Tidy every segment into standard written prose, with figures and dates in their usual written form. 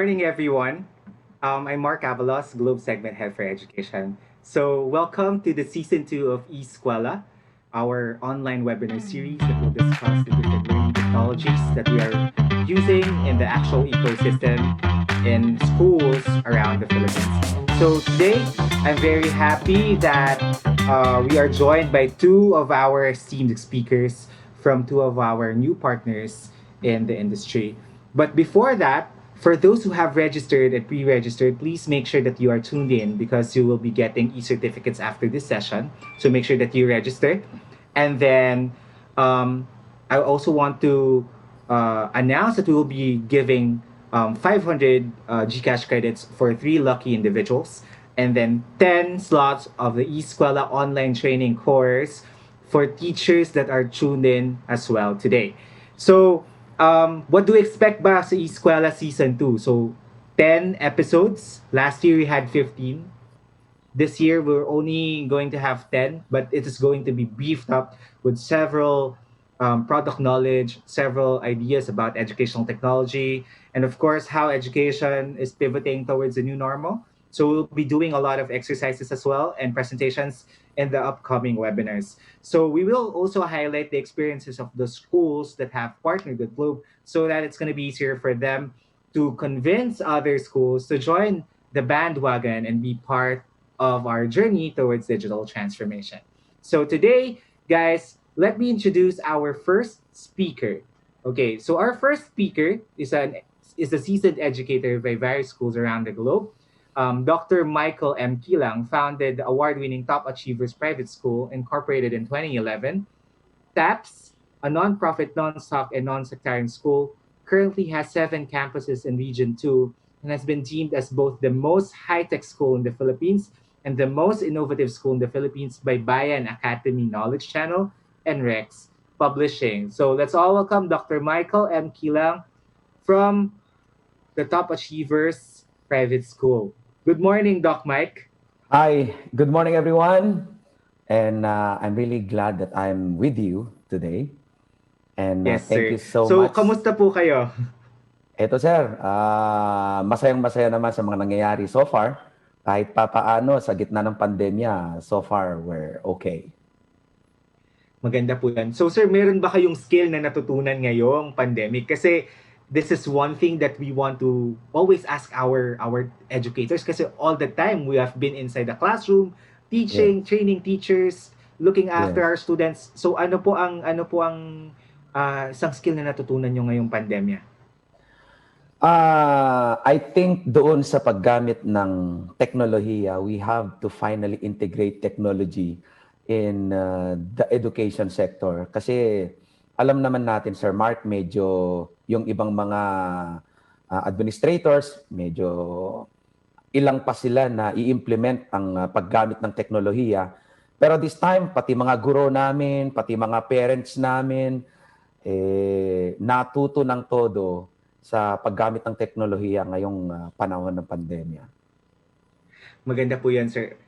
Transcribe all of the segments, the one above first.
morning, everyone. I'm Mark Avalos, Globe Segment Head for Education. So, welcome to the season two of eScuela, our online webinar series that will discuss the different learning technologies that we are using in the actual ecosystem in schools around the Philippines. So, today, I'm very happy that we are joined by two of our esteemed speakers from two of our new partners in the industry. But before that, for those who have registered and pre-registered, please make sure that you are tuned in because you will be getting e-certificates after this session. So make sure that you register. And then I also want to announce that we will be giving 500 Gcash credits for three lucky individuals, and then 10 slots of the eScuela online training course for teachers that are tuned in as well today. So, what do we expect ba sa eScuela Season 2? So, 10 episodes. Last year we had 15. This year we're only going to have 10, but it is going to be beefed up with several product knowledge, several ideas about educational technology, and of course, how education is pivoting towards the new normal. So we'll be doing a lot of exercises as well and presentations in the upcoming webinars. So we will also highlight the experiences of the schools that have partnered with Globe so that it's going to be easier for them to convince other schools to join the bandwagon and be part of our journey towards digital transformation. So today, guys, let me introduce our first speaker. Okay, so our first speaker is a seasoned educator by various schools around the globe. Dr. Michael M. Kilang founded the award-winning Top Achievers Private School, incorporated in 2011. TAPS, a nonprofit, non-stock, and non-sectarian school, currently has 7 campuses in Region 2 and has been deemed as both the most high-tech school in the Philippines and the most innovative school in the Philippines by Bayan Academy Knowledge Channel and Rex Publishing. So let's all welcome Dr. Michael M. Kilang from the Top Achievers Private School. Good morning, Doc Mike. Hi, good morning everyone. And I'm really glad that I'm with you today. And Yes, thank sir. you so So, much. kamusta po kayo? Eto sir, masayang-masaya naman sa mga nangyayari so far. Kahit papaano sa gitna ng pandemya, so far we're okay. Maganda po yan. So sir, meron ba kayong skill na natutunan ngayong pandemic? Kasi this is one thing that we want to always ask our educators kasi all the time we have been inside the classroom, Yes, teaching, training teachers, looking after yes. our students. So ano po ang isang skill na natutunan nyo ngayong pandemya? I think doon sa paggamit ng teknolohiya, we have to finally integrate technology in the education sector. Kasi alam naman natin, Sir Mark, medyo yung ibang mga administrators, medyo ilang pa sila na i-implement ang paggamit ng teknolohiya. Pero this time, pati mga guro namin, pati mga parents namin, natuto ng todo sa paggamit ng teknolohiya ngayong panahon ng pandemya. Maganda po yan, sir.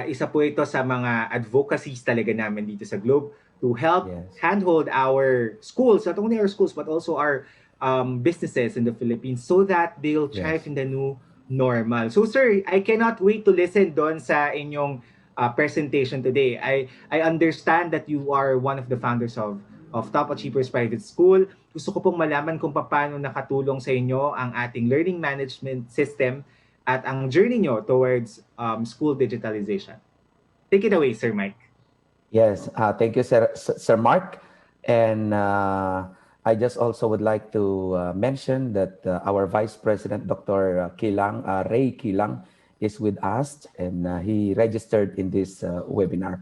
Isa po ito sa mga advocacies talaga namin dito sa Globe to help Yes. handhold our schools, not only our schools, but also our businesses in the Philippines so that they'll thrive Yes. in the new normal. So, sir, I cannot wait to listen doon sa inyong presentation today. I understand that you are one of the founders of Top Achievers Private School. Gusto ko pong malaman kung paano nakatulong sa inyo ang ating learning management system at ang journey nyo towards school digitalization. Take it away, Sir Mike. Yes. Thank you, Sir Mark. And I just also would like to mention that our Vice President, Dr. Kilang, Ray Kilang, is with us, and he registered in this webinar.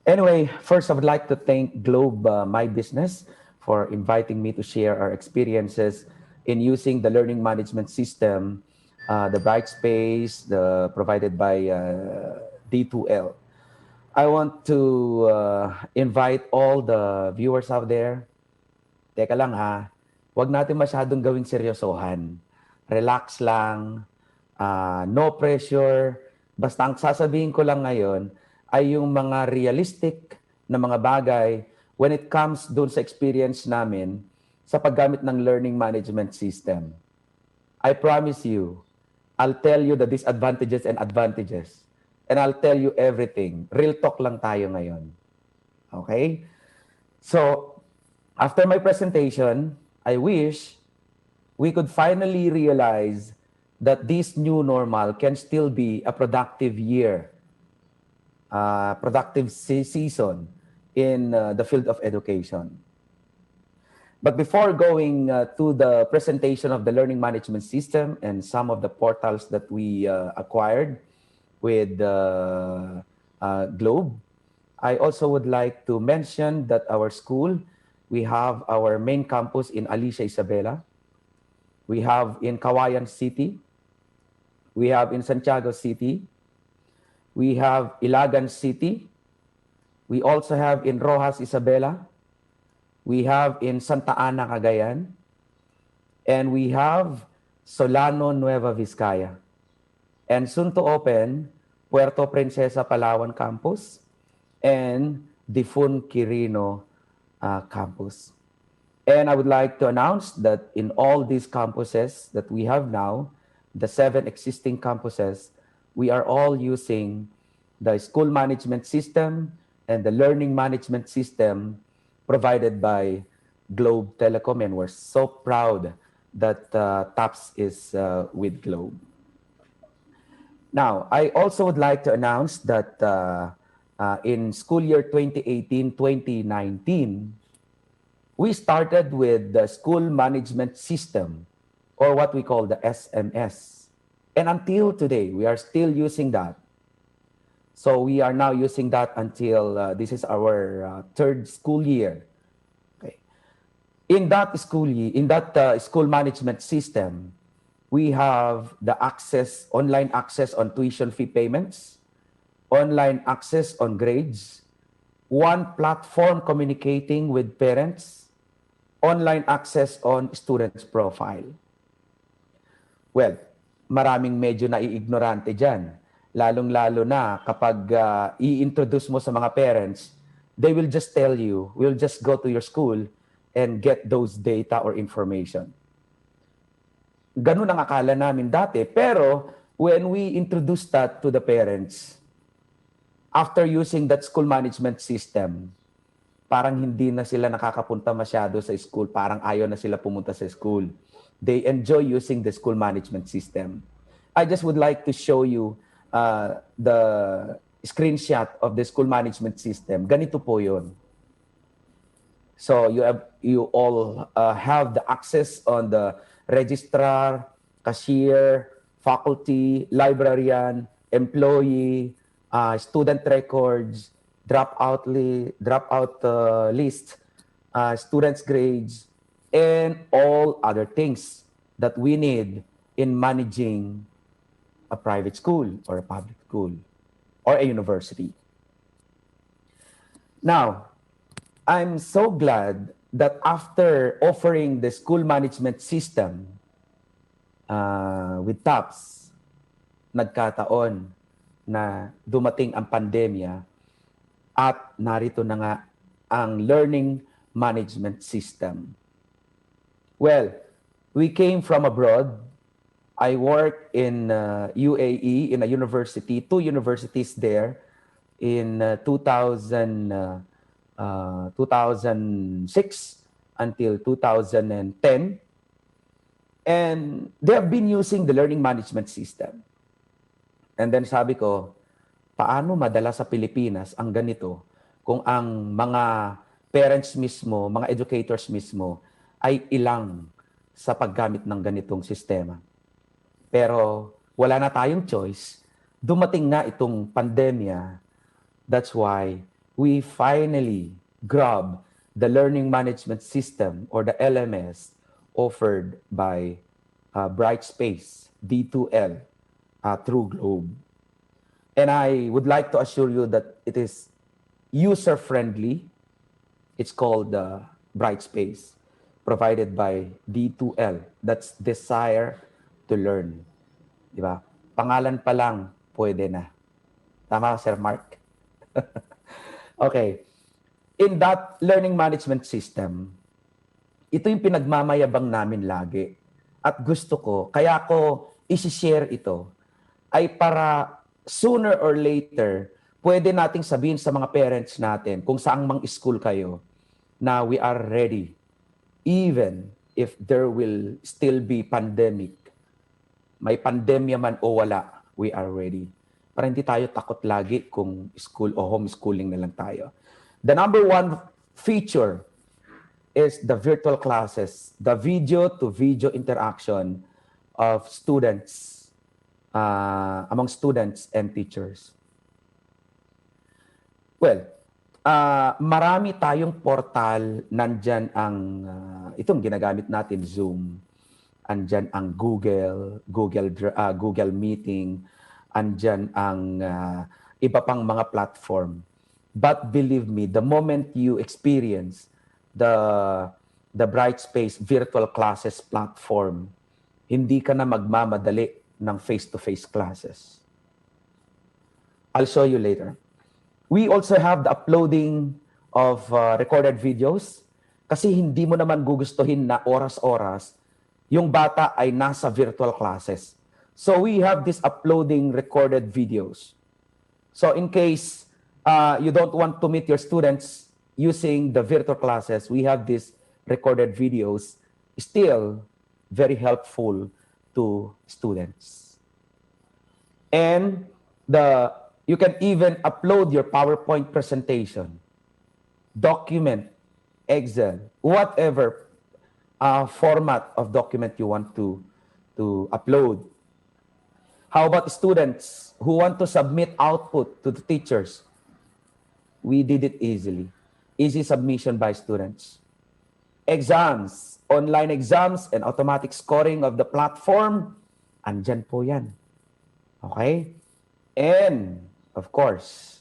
Anyway, first I would like to thank Globe My Business for inviting me to share our experiences in using the learning management system, the Brightspace, provided by D2L. I want to invite all the viewers out there. Teka lang ha, huwag natin masyadong gawing seryosohan. Relax lang, no pressure. Basta ang sasabihin ko lang ngayon ay yung mga realistic na mga bagay when it comes doon sa experience namin sa paggamit ng learning management system. I promise you, I'll tell you the disadvantages and advantages. And I'll tell you everything. Real talk lang tayo ngayon. Okay? So, after my presentation, I wish we could finally realize that this new normal can still be a productive year, productive season in the field of education. But before going to the presentation of the learning management system and some of the portals that we acquired with Globe, I also would like to mention that our school, we have our main campus in Alicia Isabela, we have in Kawayan City, we have in Santiago City, we have Ilagan City, we also have in Rojas Isabela, we have in Santa Ana, Cagayan, and we have Solano, Nueva Vizcaya. And soon to open, Puerto Princesa, Palawan campus and Difun Quirino campus. And I would like to announce that in all these campuses that we have now, the 7 existing campuses, we are all using the school management system and the learning management system provided by Globe Telecom. And we're so proud that TAPS is with Globe. Now, I also would like to announce that in school year 2018-2019, we started with the school management system, or what we call the SMS. And until today, we are still using that. So we are now using that until this is our third school year. Okay. In that school year, in that school management system, we have the access, online access on tuition fee payments, online access on grades, one platform communicating with parents, online access on students' profile. Well, maraming medyo naiignorante dyan. Lalong-lalo na kapag i-introduce mo sa mga parents, they will just tell you, we'll just go to your school and get those data or information. Ganun ang akala namin dati. Pero when we introduce that to the parents, after using that school management system, parang hindi na sila nakakapunta masyado sa school. Parang ayaw na sila pumunta sa school. They enjoy using the school management system. I just would like to show you the screenshot of the school management system. Ganito po yun. So you all have the access on the registrar, cashier, faculty, librarian, employee, student records, dropout list, students' grades, and all other things that we need in managing a private school or a public school or a university. Now, I'm so glad that after offering the school management system with TAPS, nagkataon na dumating ang pandemya at narito na nga ang learning management system. Well, we came from abroad. I worked in UAE in a university, 2 universities there in 2006 until 2010. And they have been using the learning management system. And then sabi ko, paano madala sa Pilipinas ang ganito kung ang mga parents mismo, mga educators mismo ay ilang sa paggamit ng ganitong sistema. Pero wala na tayong choice. Dumating na itong pandemya. That's why we finally grab the learning management system or the LMS offered by Brightspace, D2L, through Globe. And I would like to assure you that it is user-friendly. It's called Brightspace, provided by D2L. That's Desire to Learn. Diba? Pangalan pa lang, pwede na. Tama, Sir Mark? Okay. In that learning management system, ito yung pinagmamayabang namin lagi. at gusto ko, kaya ko isi-share ito, ay para sooner or later, pwede nating sabihin sa mga parents natin, kung saang mang school kayo, na we are ready. Even if there will still be pandemic, may pandemya man o wala, we are ready. Para hindi tayo takot lagi kung school o homeschooling na lang tayo. The number one feature is the virtual classes, the video-to-video interaction of students, among students and teachers. Well, marami tayong portal, nandyan ang, itong ginagamit natin, Zoom, andyan ang Google Meeting, andyan ang iba pang mga platform. But believe me, the moment you experience the Brightspace virtual classes platform, hindi ka na magmamadali ng face-to-face classes. I'll show you later. We also have the uploading of recorded videos kasi hindi mo naman gugustuhin na oras-oras yung bata ay nasa virtual classes. So we have this uploading recorded videos. So in case you don't want to meet your students using the virtual classes, we have these recorded videos, still very helpful to students. And you can even upload your PowerPoint presentation, document, Excel, whatever format of document you want to upload. How about students who want to submit output to the teachers? We did it easily. Easy submission by students. Exams, online exams, and automatic scoring of the platform, andyan po yan. Okay? And, of course,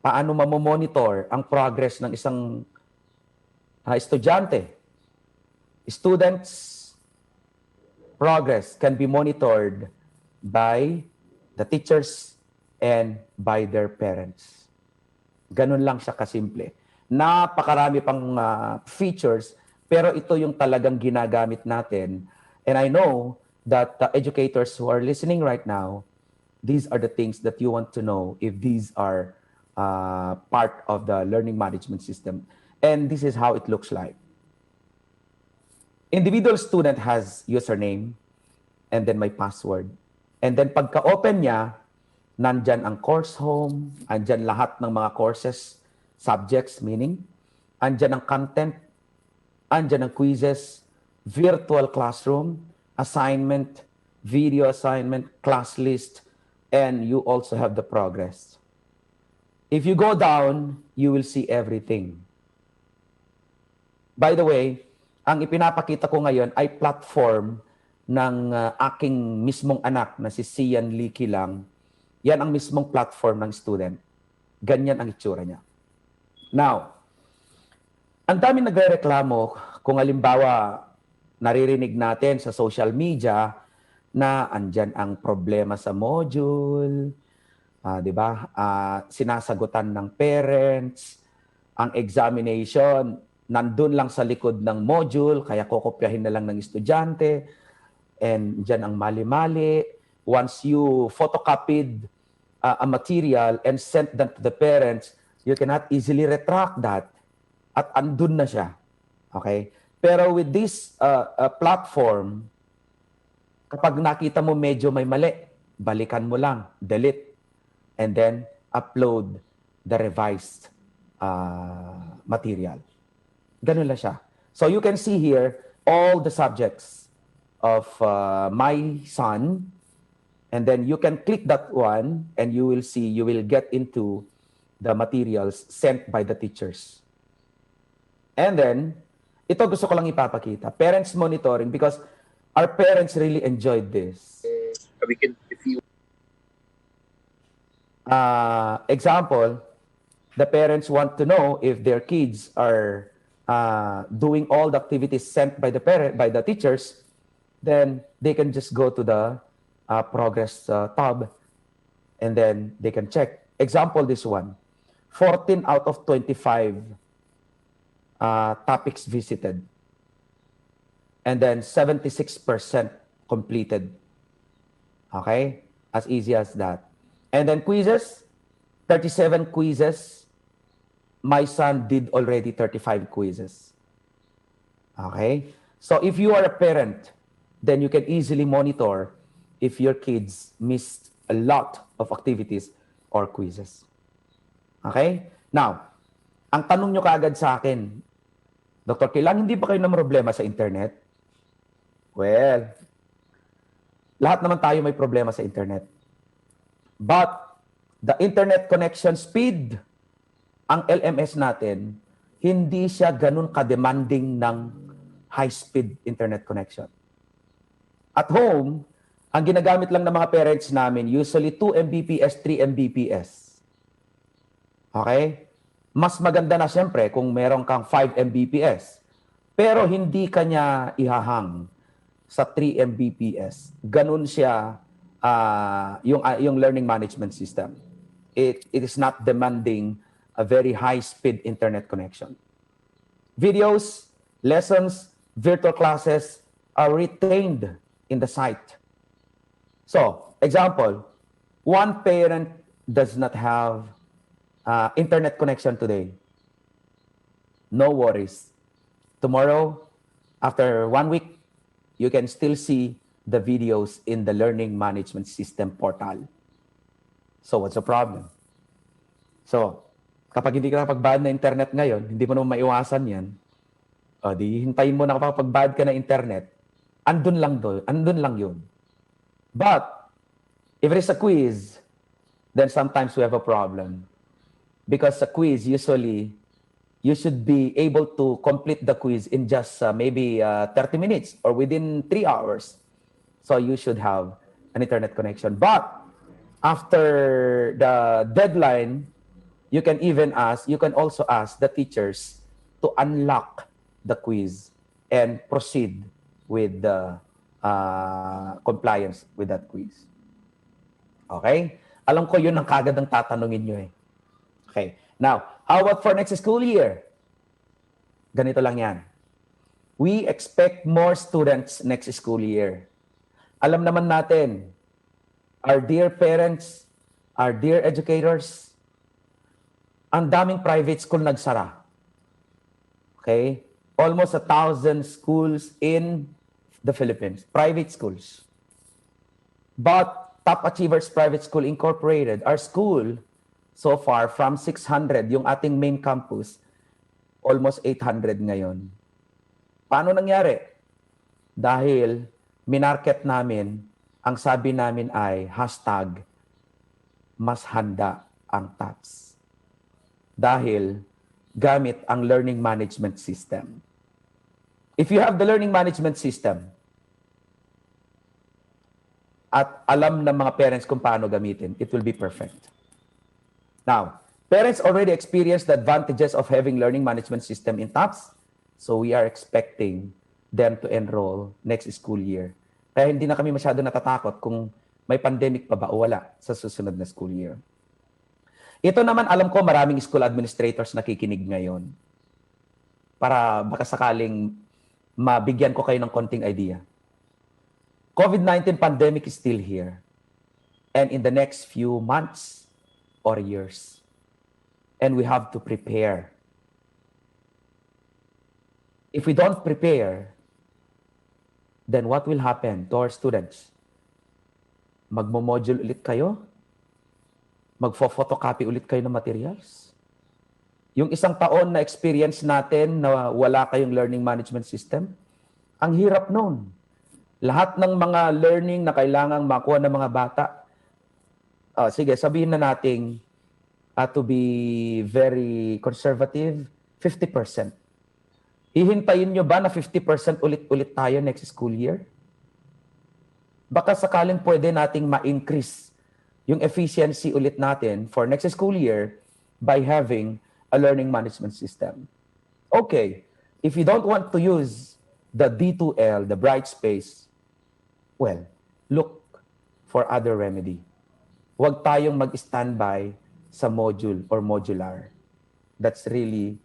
paano mamomonitor ang progress ng isang estudyante? Students' progress can be monitored by the teachers and by their parents. Ganun lang siya kasimple. Napakarami pang features, pero ito yung talagang ginagamit natin. And I know that the educators who are listening right now, these are the things that you want to know if these are part of the learning management system. And this is how it looks like. Individual student has username and then my password. And then pagka-open niya, nandyan ang course home, andyan lahat ng mga courses, subjects, meaning, andyan ang content, andyan ang quizzes, virtual classroom, assignment, video assignment, class list, and you also have the progress. If you go down, you will see everything. By the way, ang ipinapakita ko ngayon ay platform ng aking mismong anak na si Sian Lee Kilang. Yan ang mismong platform ng student. Ganyan ang itsura niya. Now, ang dami nagrereklamo kung halimbawa naririnig natin sa social media na andyan ang problema sa module, di ba? Sinasagutan ng parents, ang examination, nandun lang sa likod ng module, kaya kokopyahin na lang ng estudyante, and dyan ang mali-mali. Once you photocopied a material and sent that to the parents, you cannot easily retract that at andun na siya. Okay? Pero with this platform, kapag nakita mo medyo may mali, balikan mo lang, delete, and then upload the revised material. Ganun lang siya. So you can see here all the subjects of my son, and then you can click that one and you will see, you will get into the materials sent by the teachers. And then, ito gusto ko lang ipapakita, parents monitoring, because our parents really enjoyed this. We can, if you example, the parents want to know if their kids are doing all the activities sent by the teachers, then they can just go to the progress tab, and then they can check. Example, this one, 14 out of 25 topics visited. and then 76% completed. Okay? As easy as that. And then quizzes, 37 quizzes. My son did already 35 quizzes. Okay? So if you are a parent, then you can easily monitor if your kids missed a lot of activities or quizzes. Okay? Now, ang tanong nyo kaagad sa akin, Dr. Kilang, hindi ba kayo ng problema sa internet? Well, lahat naman tayo may problema sa internet. But, the internet connection speed, ang LMS natin, hindi siya ganun ka-demanding ng high-speed internet connection. At home, ang ginagamit lang ng mga parents namin, usually 2 Mbps, 3 Mbps. Okay? Mas maganda na siyempre kung meron kang 5 Mbps. Pero hindi kanya ihahang sa 3 Mbps. Ganun siya yung learning management system. It is not demanding a very high-speed internet connection. Videos, lessons, virtual classes are retained in the site. So, example, one parent does not have internet connection today. No worries. Tomorrow, after 1 week, you can still see the videos in the learning management system portal. So, what's the problem? So, kapag hindi ka nakapag-bayad na internet ngayon, hindi mo naman maiwasan yan, di hintayin mo na kapag bayad ka na internet, andun lang yun. But, if it is a quiz, then sometimes we have a problem. Because a quiz, usually, you should be able to complete the quiz in just maybe 30 minutes or within 3 hours. So you should have an internet connection. But after the deadline, you can also ask the teachers to unlock the quiz and proceed with the compliance with that quiz. Okay? Alam ko yun ang kagad ang tatanungin nyo eh. Okay. Now, how about for next school year? Ganito lang yan. We expect more students next school year. Alam naman natin, our dear parents, our dear educators, ang daming private school nagsara. Okay? Almost 1,000 schools in the Philippines. Private schools. But Top Achievers Private School Incorporated, our school, so far, from 600, yung ating main campus, almost 800 ngayon. Paano nangyari? Dahil minarket namin, ang sabi namin ay hashtag, mas handa ang TAPS. Dahil gamit ang learning management system. If you have the learning management system, at alam ng mga parents kung paano gamitin, it will be perfect. Now, parents already experience the advantages of having learning management system in TAPS, so we are expecting them to enroll next school year. Kaya hindi na kami masyado natatakot kung may pandemic pa ba o wala sa susunod na school year. Ito naman, alam ko maraming school administrators nakikinig ngayon. Para baka sakaling mabigyan ko kayo ng konting idea. COVID-19 pandemic is still here. And in the next few months or years. And we have to prepare. If we don't prepare, then what will happen to our students? Magmo-module ulit kayo? Magfo-photocopy ulit kayo ng materials? Yung isang taon na experience natin na wala kayong learning management system, ang hirap nun. Lahat ng mga learning na kailangang makuha ng mga bata, sige, sabihin na nating to be very conservative, 50%. Hihintayin nyo ba na 50% ulit-ulit tayo next school year? Baka sakaling pwede nating ma-increase yung efficiency ulit natin for next school year by having a learning management system. Okay, if you don't want to use the D2L, the bright space, well, look for other remedy. Huwag tayong mag-standby sa module or modular. That's really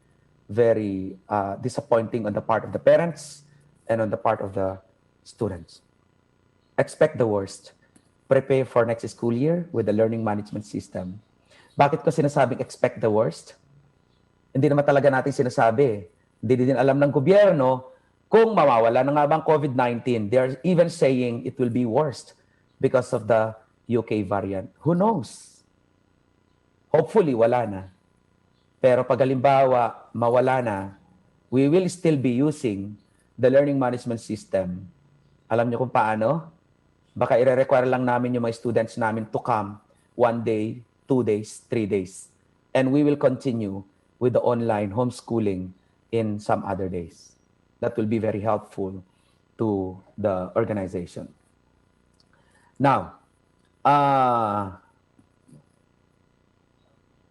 very disappointing on the part of the parents and on the part of the students. Expect the worst. Prepare for next school year with the learning management system. Bakit ko sinasabing expect the worst? Hindi naman talaga natin sinasabi. Hindi din alam ng gobyerno kung mawawala na nga bang COVID-19. They are even saying it will be worst because of the UK variant. Who knows? Hopefully, wala na. Pero pag halimbawa, mawala na, we will still be using the learning management system. Alam niyo kung paano? Baka i-require lang namin yung mga students namin to come 1 day, 2 days, 3 days. And we will continue with the online homeschooling in some other days. That will be very helpful to the organization. Now,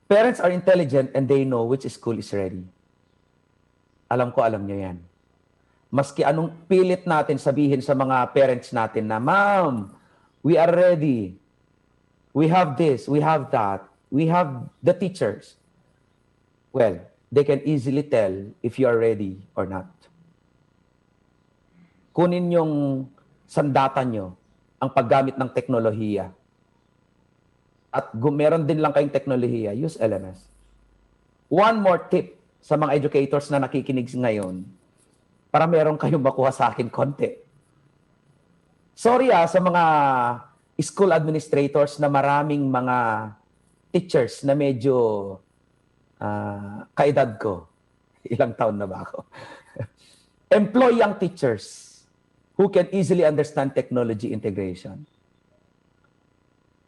parents are intelligent and they know which school is ready. Alam ko, alam nyo yan. Maski anong pilit natin sabihin sa mga parents natin na, Ma'am, we are ready. We have this, we have that. We have the teachers. Well, they can easily tell if you are ready or not. Kunin yung sandata nyo, ang paggamit ng teknolohiya. At meron din lang kayong teknolohiya, use LMS. One more tip sa mga educators na nakikinig ngayon, para meron kayong makuha sa akin konti. Sorry sa mga school administrators na maraming mga teachers na medyo kaedad ko. Ilang taon na ba ako? Employ young teachers who can easily understand technology integration.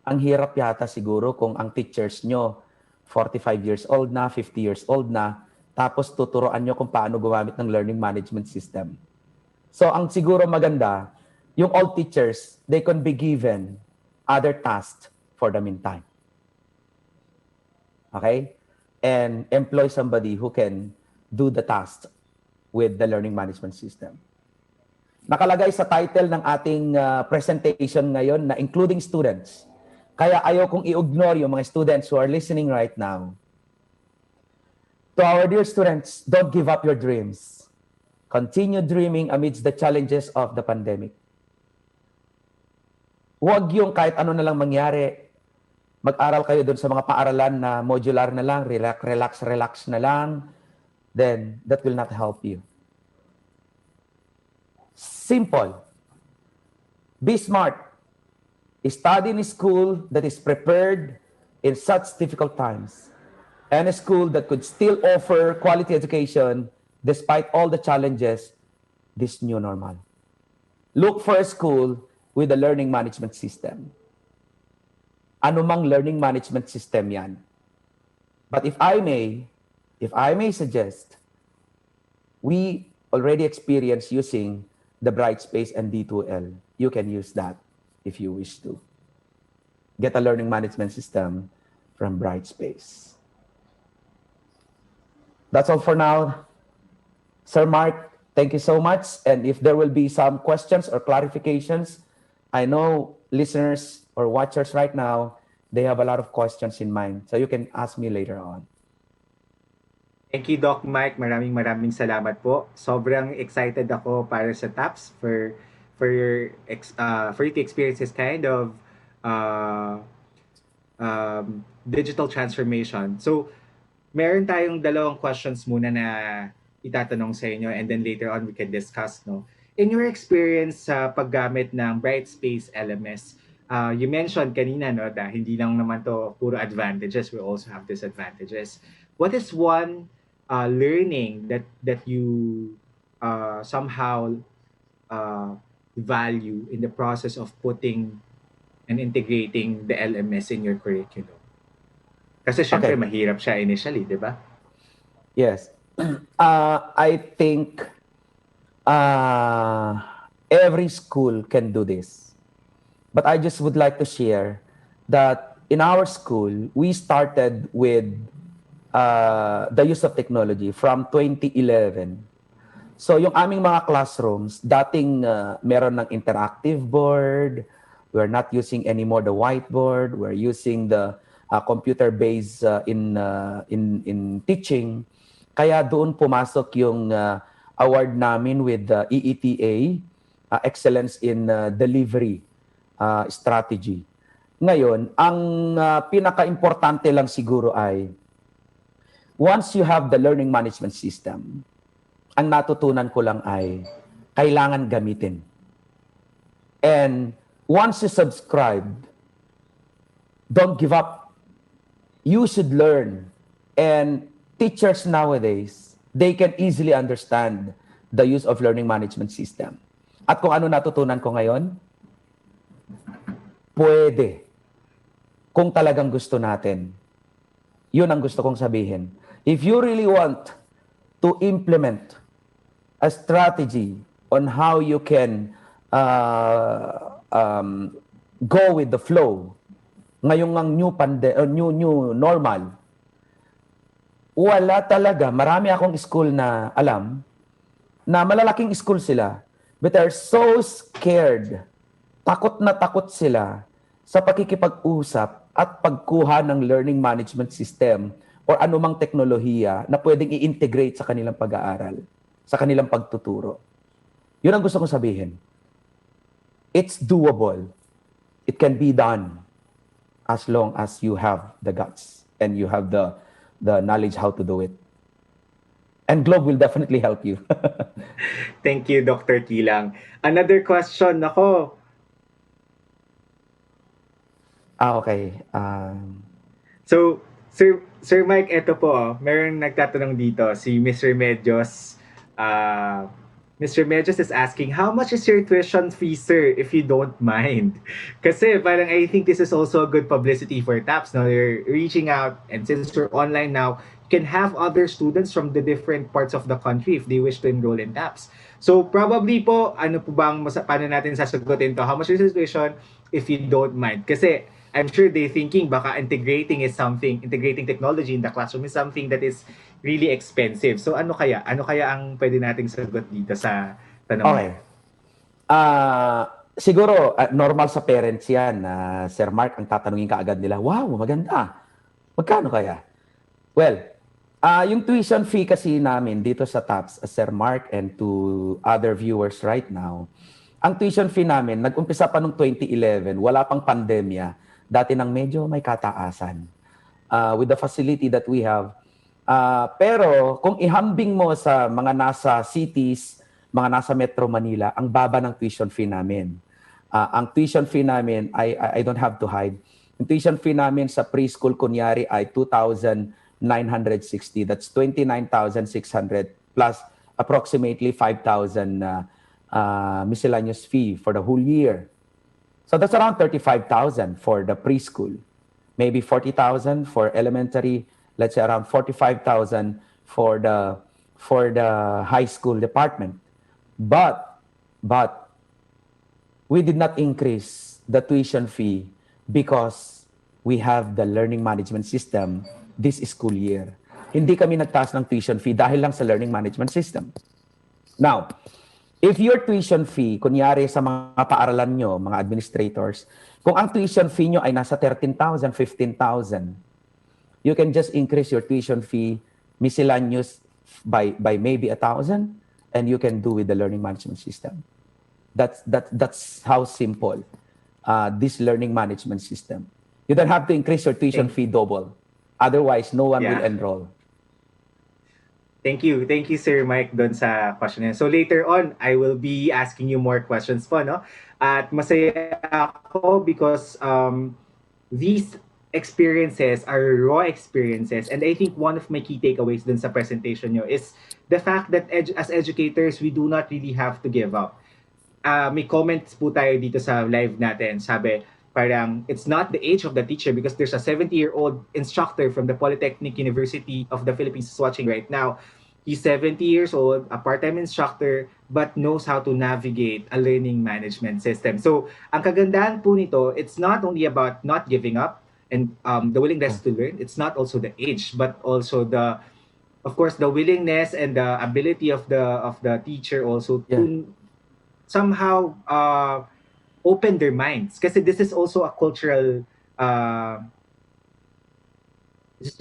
Ang hirap yata siguro kung ang teachers nyo 45 years old na, 50 years old na, tapos tuturuan nyo kung paano gumamit ng learning management system. So, ang siguro maganda, yung old teachers, they can be given other tasks for the meantime. Okay? And employ somebody who can do the task with the learning management system. Nakalagay sa title ng ating presentation ngayon na including students. Kaya ayaw kong i-ignore yung mga students who are listening right now. To our dear students, don't give up your dreams. Continue dreaming amidst the challenges of the pandemic. Huwag yung kahit ano na lang mangyari. Mag-aral kayo dun sa mga paaralan na modular na lang, relax na lang. Then, that will not help you. Simple. Be smart. Study in a school that is prepared in such difficult times. And a school that could still offer quality education despite all the challenges, this new normal. Look for a school with a learning management system. Ano mang learning management system yan. But if I may suggest, we already experience using the Brightspace and D2L. You can use that if you wish to. Get a learning management system from Brightspace. That's all for now. Sir Mark, thank you so much. And if there will be some questions or clarifications, I know listeners or watchers right now, they have a lot of questions in mind. So you can ask me later on. Thank you, Doc Mike. Maraming salamat po. Sobrang excited ako para sa TAPS for you to experience this kind of uh, digital transformation. So, meron tayong dalawang questions muna na itatanong sa inyo and then later on we can discuss, no? In your experience sa paggamit ng Brightspace LMS, you mentioned kanina, no, na hindi lang naman to puro advantages, we also have disadvantages. What is one learning that you somehow value in the process of putting and integrating the LMS in your curriculum? Kasi syempre mahirap siya initially, di ba? Yes. I think every school can do this. But I just would like to share that in our school, we started with the use of technology from 2011. So yung aming mga classrooms, dating meron ng interactive board, we're not using anymore the whiteboard, we're using the computer-based in teaching. Kaya doon pumasok yung award namin with the EETA, Excellence in Delivery Strategy. Ngayon, ang pinaka-importante lang siguro ay once you have the learning management system, ang natutunan ko lang ay kailangan gamitin. And once you subscribe, don't give up. You should learn. And teachers nowadays, they can easily understand the use of learning management system. At kung ano natutunan ko ngayon, pwede. Kung talagang gusto natin. Yun ang gusto kong sabihin. If you really want to implement a strategy on how you can go with the flow, ngayong ang new normal, wala talaga. Marami akong school na alam na malalaking school sila, but they're so scared. Takot na takot sila sa pakikipag-usap at pagkuha ng learning management system or anumang teknolohiya na pwedeng i-integrate sa kanilang pag-aaral, sa kanilang pagtuturo. Yun ang gusto kong sabihin. It's doable. It can be done as long as you have the guts and you have the knowledge how to do it. And Globe will definitely help you. Thank you, Dr. Kilang. Another question ako. Okay. So, Sir Mike, eto po, meron nagtatanong dito, si Mr. Medios. Mr. Medios is asking, how much is your tuition fee, sir, if you don't mind? Kasi parang I think this is also a good publicity for TAPS. No? You're reaching out, and since we're online now, you can have other students from the different parts of the country if they wish to enroll in TAPS. So probably po, ano po bang, paano natin sasagutin to? How much is your tuition if you don't mind? Kasi I'm sure they thinking baka integrating technology in the classroom is something that is really expensive. So ano kaya? Ano kaya ang pwede nating sagot dito sa tanong Okay. niya? Siguro, normal sa parents yan. Sir Mark, ang tatanungin ka agad nila, wow, maganda. Magkano kaya? Well, yung tuition fee kasi namin dito sa TAPS, Sir Mark and to other viewers right now, ang tuition fee namin, nag-umpisa pa noong 2011, wala pang pandemya, dati nang medyo may kataasan with the facility that we have. Pero kung ihambing mo sa mga nasa cities, mga nasa Metro Manila, ang baba ng tuition fee namin. Ang tuition fee namin, I don't have to hide. Yung tuition fee namin sa preschool, kunyari, ay 2,960. That's 29,600 plus approximately 5,000 miscellaneous fee for the whole year. So that's around 35,000 for the preschool. Maybe 40,000 for elementary, let's say around 45,000 for the high school department. But we did not increase the tuition fee because we have the learning management system this school year. Hindi kami nagtaas ng tuition fee dahil lang sa learning management system. Now, if your tuition fee, kunyari sa mga paaralan nyo, mga administrators, kung ang tuition fee nyo ay nasa 13,000, 15,000, you can just increase your tuition fee miscellaneous by maybe 1,000, and you can do with the learning management system. That's how simple this learning management system. You don't have to increase your tuition fee double. Otherwise, no one will enroll. Thank you. Thank you, Sir Mike, doon sa question niya. So later on, I will be asking you more questions po, no? At masaya ako because these experiences are raw experiences, and I think one of my key takeaways dun sa presentation nyo is the fact that as educators, we do not really have to give up. May comments po tayo dito sa live natin. Sabi, parang it's not the age of the teacher because there's a 70-year-old instructor from the Polytechnic University of the Philippines is watching right now. He's 70 years old, a part-time instructor, but knows how to navigate a learning management system. So, ang kagandahan po nito, it's not only about not giving up and the willingness to learn. It's not also the age, but also of course, the willingness and the ability of the teacher also to somehow open their minds. Kasi this is also a cultural This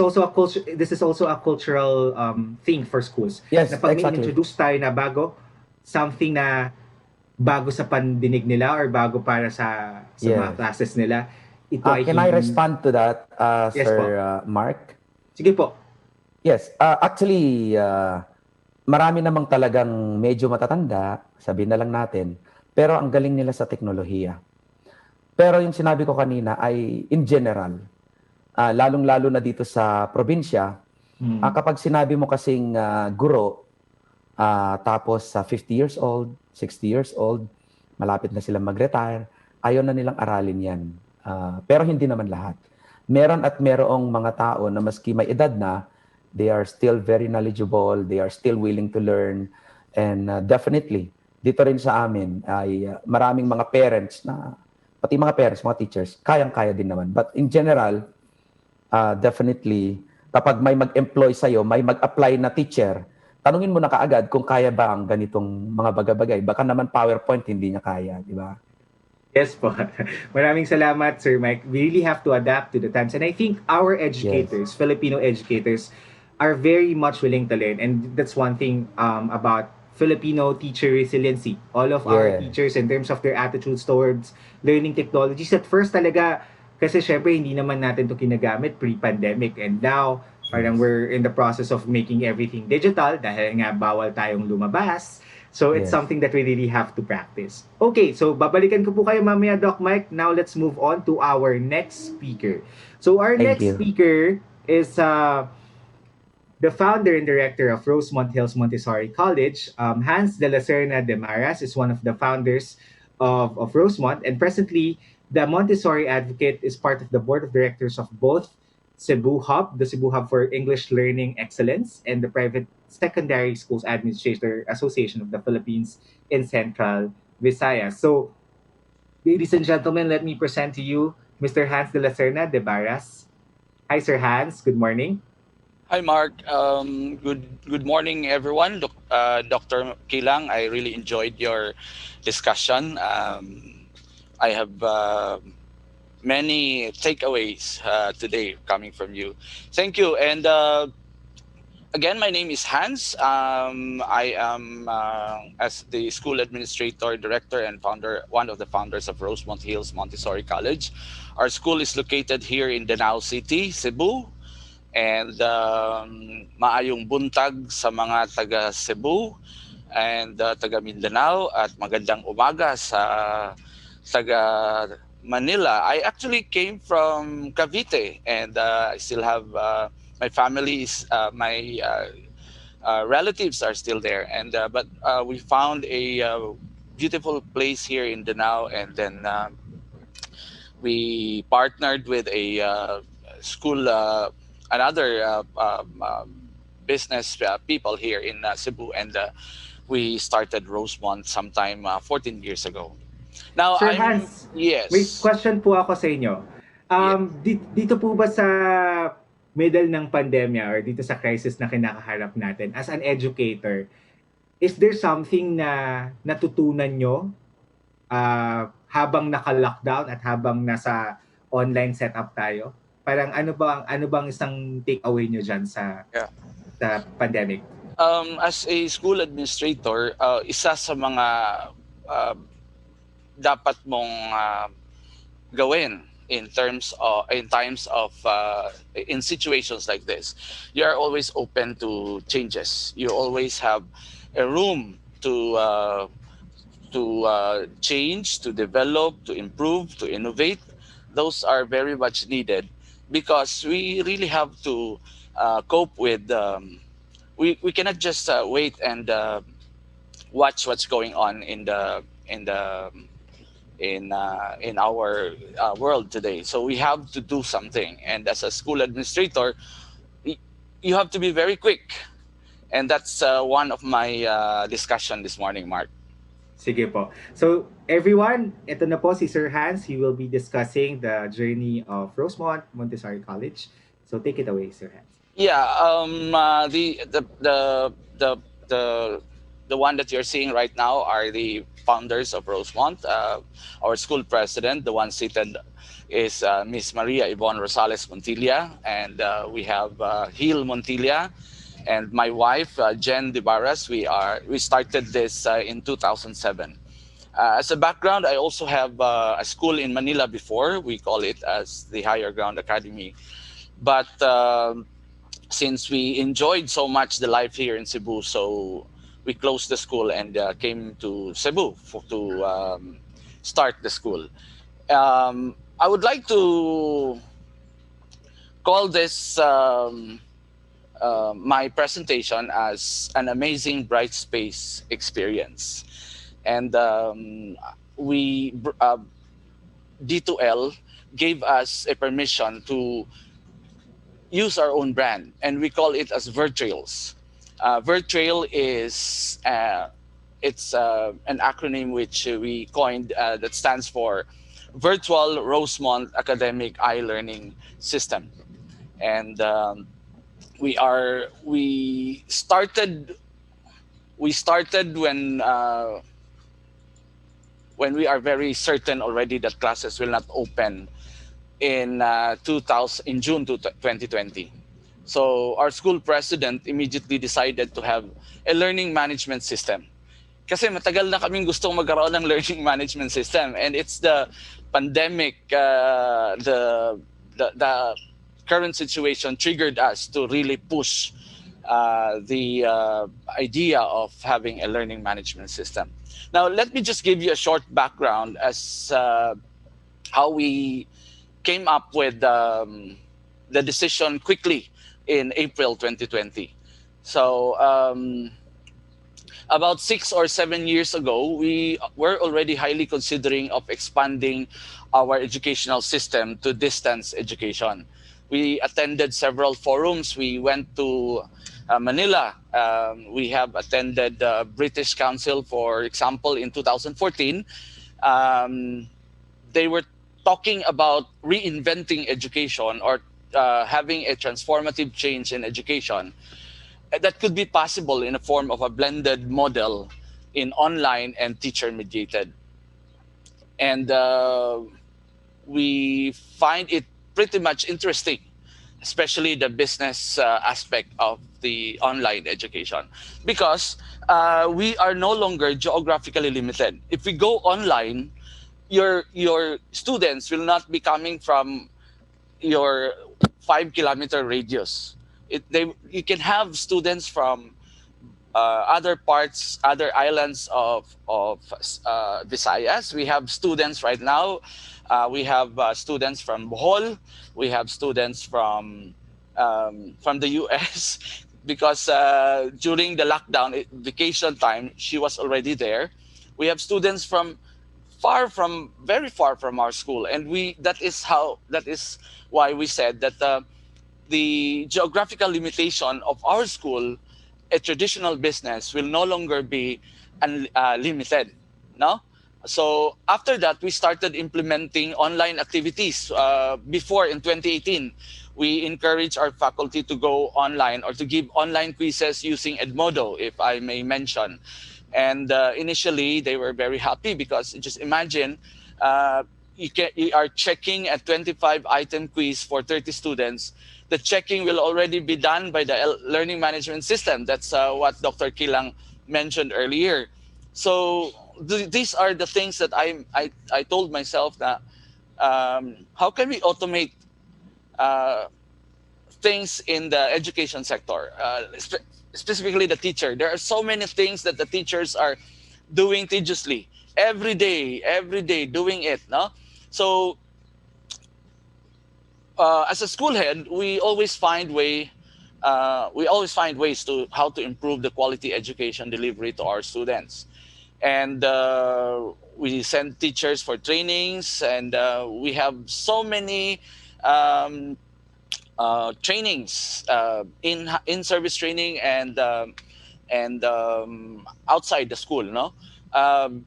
is also a cultural thing for schools. Na Yes, pag may exactly. introduce tayo na bago, something na bago sa pandinig nila or bago para sa mga Yes. classes nila, ito ay Can I hindi. respond to that, Yes po. Sir Mark? Sige po. Yes, actually, marami namang talagang medyo matatanda, sabihin na lang natin, pero ang galing nila sa teknolohiya. Pero yung sinabi ko kanina ay in general, lalong-lalo na dito sa probinsya, Hmm. kapag sinabi mo kasing guro, tapos sa 50 years old, 60 years old, malapit na silang mag-retire, ayaw na nilang aralin yan. Pero hindi naman lahat. Meron at merong mga tao na maski may edad na, they are still very knowledgeable, they are still willing to learn, and definitely, dito rin sa amin ay maraming mga parents na, pati mga parents, mga teachers, kayang-kaya din naman. But in general, definitely, kapag may mag-employ sa'yo, may mag-apply na teacher, tanungin mo na kaagad kung kaya ba ang ganitong mga bagay-bagay. Baka naman PowerPoint hindi niya kaya, di ba? Yes po. Maraming salamat, Sir Mike. We really have to adapt to the times. And I think our Yes. educators, Filipino educators, are very much willing to learn. And that's one thing about Filipino teacher resiliency. All of our Yeah. teachers, in terms of their attitudes towards learning technologies, at first talaga, kasi syempre hindi naman natin to kinagamit pre-pandemic. And now, parang Yes. we're in the process of making everything digital dahil nga bawal tayong lumabas. So it's Yes. something that we really have to practice. Okay, so babalikan ko po kayo mamaya, Doc Mike. Now let's move on to our next speaker. So our Thank next you. speaker is the founder and director of Rosemont Hills Montessori College. Hans de la Serna de Maras is one of the founders of Rosemont, and presently the Montessori Advocate is part of the board of directors of both Cebu Hub, the Cebu Hub for English Learning Excellence, and the Private Secondary Schools Administrator Association of the Philippines in Central Visayas. So, ladies and gentlemen, let me present to you Mr. Hans de la Serna de Barras. Hi, Sir Hans. Good morning. Hi, Mark. Good morning, everyone. Dr. Kilang, I really enjoyed your discussion. I have many takeaways today coming from you. Thank you. And again, my name is Hans. I am, as the school administrator, director, and founder, one of the founders of Rosemont Hills Montessori College. Our school is located here in Danao City, Cebu. And maayong buntag sa mga taga Cebu and taga Mindanao at magandang umaga sa taga Manila. I actually came from Cavite and I still have my family is my relatives are still there and but we found a beautiful place here in Danao and then we partnered with a school, another business people here in Cebu, and we started Rosemont sometime 14 years ago. Now Sir I'm Hans, may yes, question po ako sa inyo. yeah, Dito po ba sa middle ng pandemya or dito sa crisis na kinakaharap natin, as an educator, is there something na natutunan nyo habang naka-lockdown at habang nasa online setup tayo? Parang ano bang isang takeaway nyo dyan yeah. sa pandemic? As a school administrator, isa sa mga uh, dapat mong gawin in times of in situations like this, you are always open to changes. You always have a room to change, to develop, to improve, to innovate. Those are very much needed because we really have to cope with. We cannot just wait and watch what's going on in our world today. So we have to do something, and as a school administrator, y- you have to be very quick, and that's one of my discussion this morning, Mark. Sige po. So, everyone, ito na po si Sir Hans. He will be discussing the journey of Rosemont Montessori College. So, take it away, Sir Hans. Yeah, the the one that you're seeing right now are the founders of Rosemont. Our school president, the one seated, is Miss Maria Yvonne Rosales Montilla, and we have Hil Montilla, and my wife Jen Debarras. We started this in 2007. As a background, I also have a school in Manila before. We call it as the Higher Ground Academy. But since we enjoyed so much the life here in Cebu, so we closed the school and came to Cebu to start the school. I would like to call this my presentation as an amazing bright space experience. And we D2L gave us a permission to use our own brand, and we call it as Virtrails. Virtrail is it's an acronym which we coined that stands for Virtual Rosemont Academic I-Learning System. And we started when we are very certain already that classes will not open in 2000 in June 2020. So our school president immediately decided to have a learning management system. Kasi matagal na kaming gustong magkaroon ng learning management system, and it's the pandemic, the current situation triggered us to really push the idea of having a learning management system. Now, let me just give you a short background as how we came up with the decision quickly in April 2020. So, about 6 or 7 years ago, we were already highly considering of expanding our educational system to distance education. We attended several forums. We went to Manila. We have attended the British Council, for example, in 2014. They were talking about reinventing education or having a transformative change in education that could be possible in a form of a blended model in online and teacher mediated. And we find it pretty much interesting, especially the business aspect of the online education, because we are no longer geographically limited. If we go online, your students will not be coming from your 5 kilometer radius. You can have students from other parts, other islands of Visayas. We have students right now. We have students from Bohol. We have students from the U.S. because during the lockdown vacation time, she was already there. We have students from very far from our school, and that is why we said that the geographical limitation of our school, a traditional business, will no longer be limited. No? So after that, we started implementing online activities. Before, in 2018, we encouraged our faculty to go online or to give online quizzes using Edmodo, if I may mention. And initially, they were very happy because just imagine you are checking a 25-item quiz for 30 students. The checking will already be done by the learning management system. That's what Dr. Kilang mentioned earlier. So these are the things that I told myself that how can we automate things in the education sector, specifically the teacher. There are so many things that the teachers are doing tediously every day doing it. No, so as a school head, we always find ways to how to improve the quality education delivery to our students, and we send teachers for trainings, and we have so many trainings in service training and outside the school. No. Um,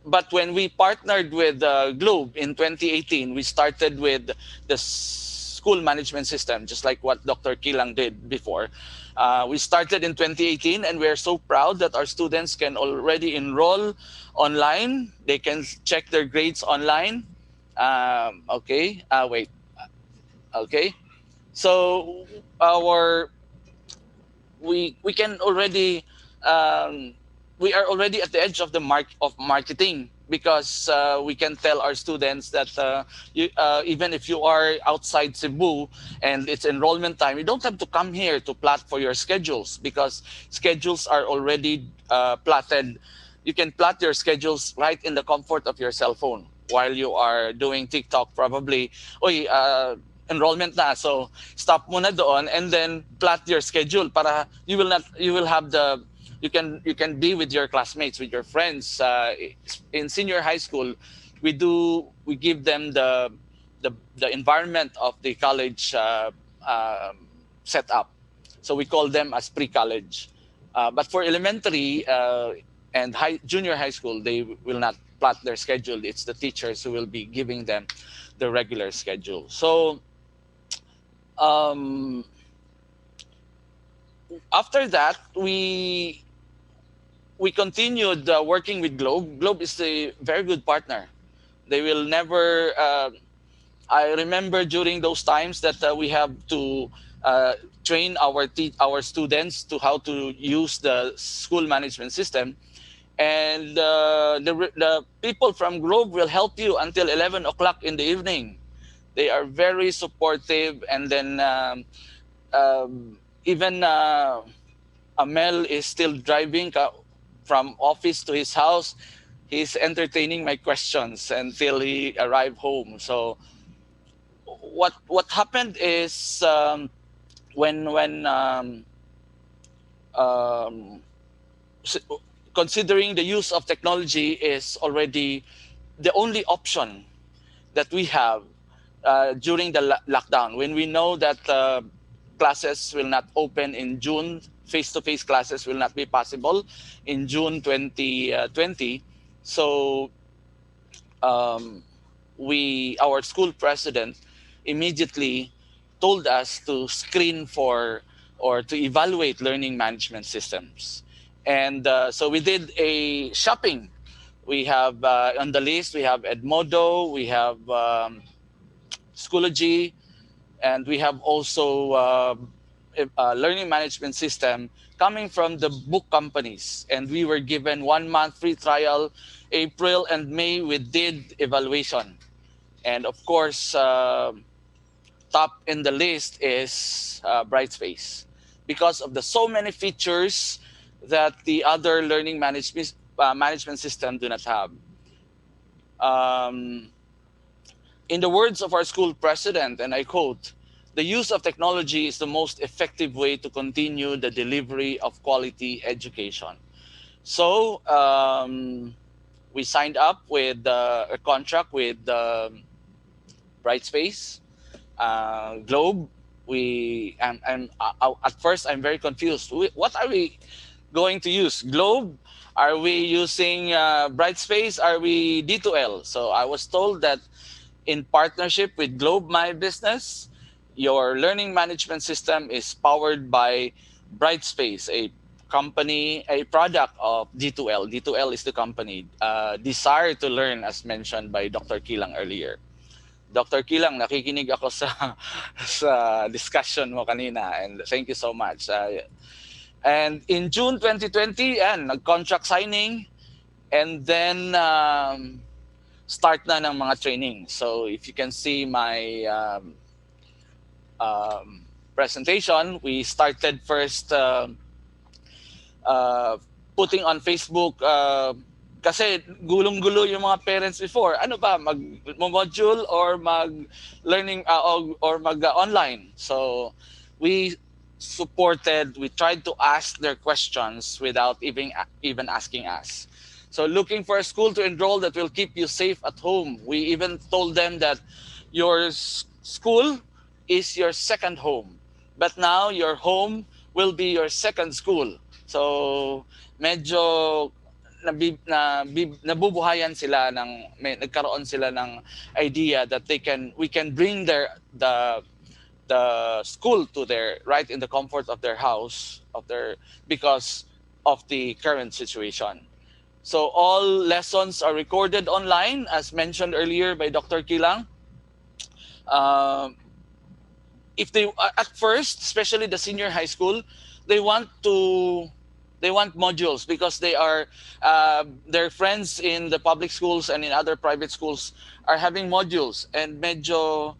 but when we partnered with Globe in 2018, we started with the school management system, just like what Dr. Kilang did before. We started in 2018, and we're so proud that our students can already enroll online. They can check their grades online. Okay, wait. Okay, so our we can already um, we are already at the edge of the marketing, because we can tell our students that even if you are outside Cebu and it's enrollment time, you don't have to come here to plot for your schedules, because schedules are already plotted. You can plot your schedules right in the comfort of your cell phone while you are doing TikTok. Probably, oy, enrollment na, so stop muna doon and then plot your schedule para you will have the you can be with your classmates, with your friends. In senior high school, we give them the environment of the college setup, so we call them as pre-college. But for elementary and junior high school, they will not plot their schedule. It's the teachers who will be giving them the regular schedule. So um, after that, we continued working with Globe. Globe is a very good partner. They will never. I remember during those times that we have to train our students to how to use the school management system, and the people from Globe will help you until 11 o'clock in the evening. They are very supportive, and then even Amel is still driving from office to his house. He's entertaining my questions until he arrived home. So what happened is when um, s- considering the use of technology is already the only option that we have during the lockdown, when we know that classes will not open in June, face-to-face classes will not be possible in June 2020. So um, our school president immediately told us to screen for or to evaluate learning management systems. And so we did a shopping. We have on the list, we have Edmodo, we have Schoology, and we have also a learning management system coming from the book companies. And we were given 1 month free trial. April and May, we did evaluation. And of course, top in the list is Brightspace, because of the so many features that the other learning management system do not have. Um, in the words of our school president, and I quote, "The use of technology is the most effective way to continue the delivery of quality education." So we signed up with a contract with Brightspace, Globe. At first I'm very confused. What are we going to use? Globe? Are we using Brightspace? Are we D2L? So I was told that in partnership with Globe My Business, your learning management system is powered by Brightspace, a company, a product of D2L. D2L is the company. Desire to Learn, as mentioned by Dr. Kilang earlier. Dr. Kilang, nakikinig ako sa sa discussion mo kanina, and thank you so much. And in June 2020, nag-contract signing, and then start na ng mga training. So if you can see my presentation, we started first uh, putting on Facebook, kasi gulong-gulo yung mga parents before. Ano ba, mag-module or mag-learning or mag-online. So we we tried to ask their questions without even asking us. So looking for a school to enroll that will keep you safe at home. We even told them that your school is your second home. But now your home will be your second school. So medyo nabubuhayan sila nagkaroon sila ng idea that we can bring the the school to their right in the comfort of their house of their because of the current situation. So all lessons are recorded online, as mentioned earlier by Dr. Kilang. Um, if they at first, especially the senior high school, they want to they want modules because they are their friends in the public schools and in other private schools are having modules and medyo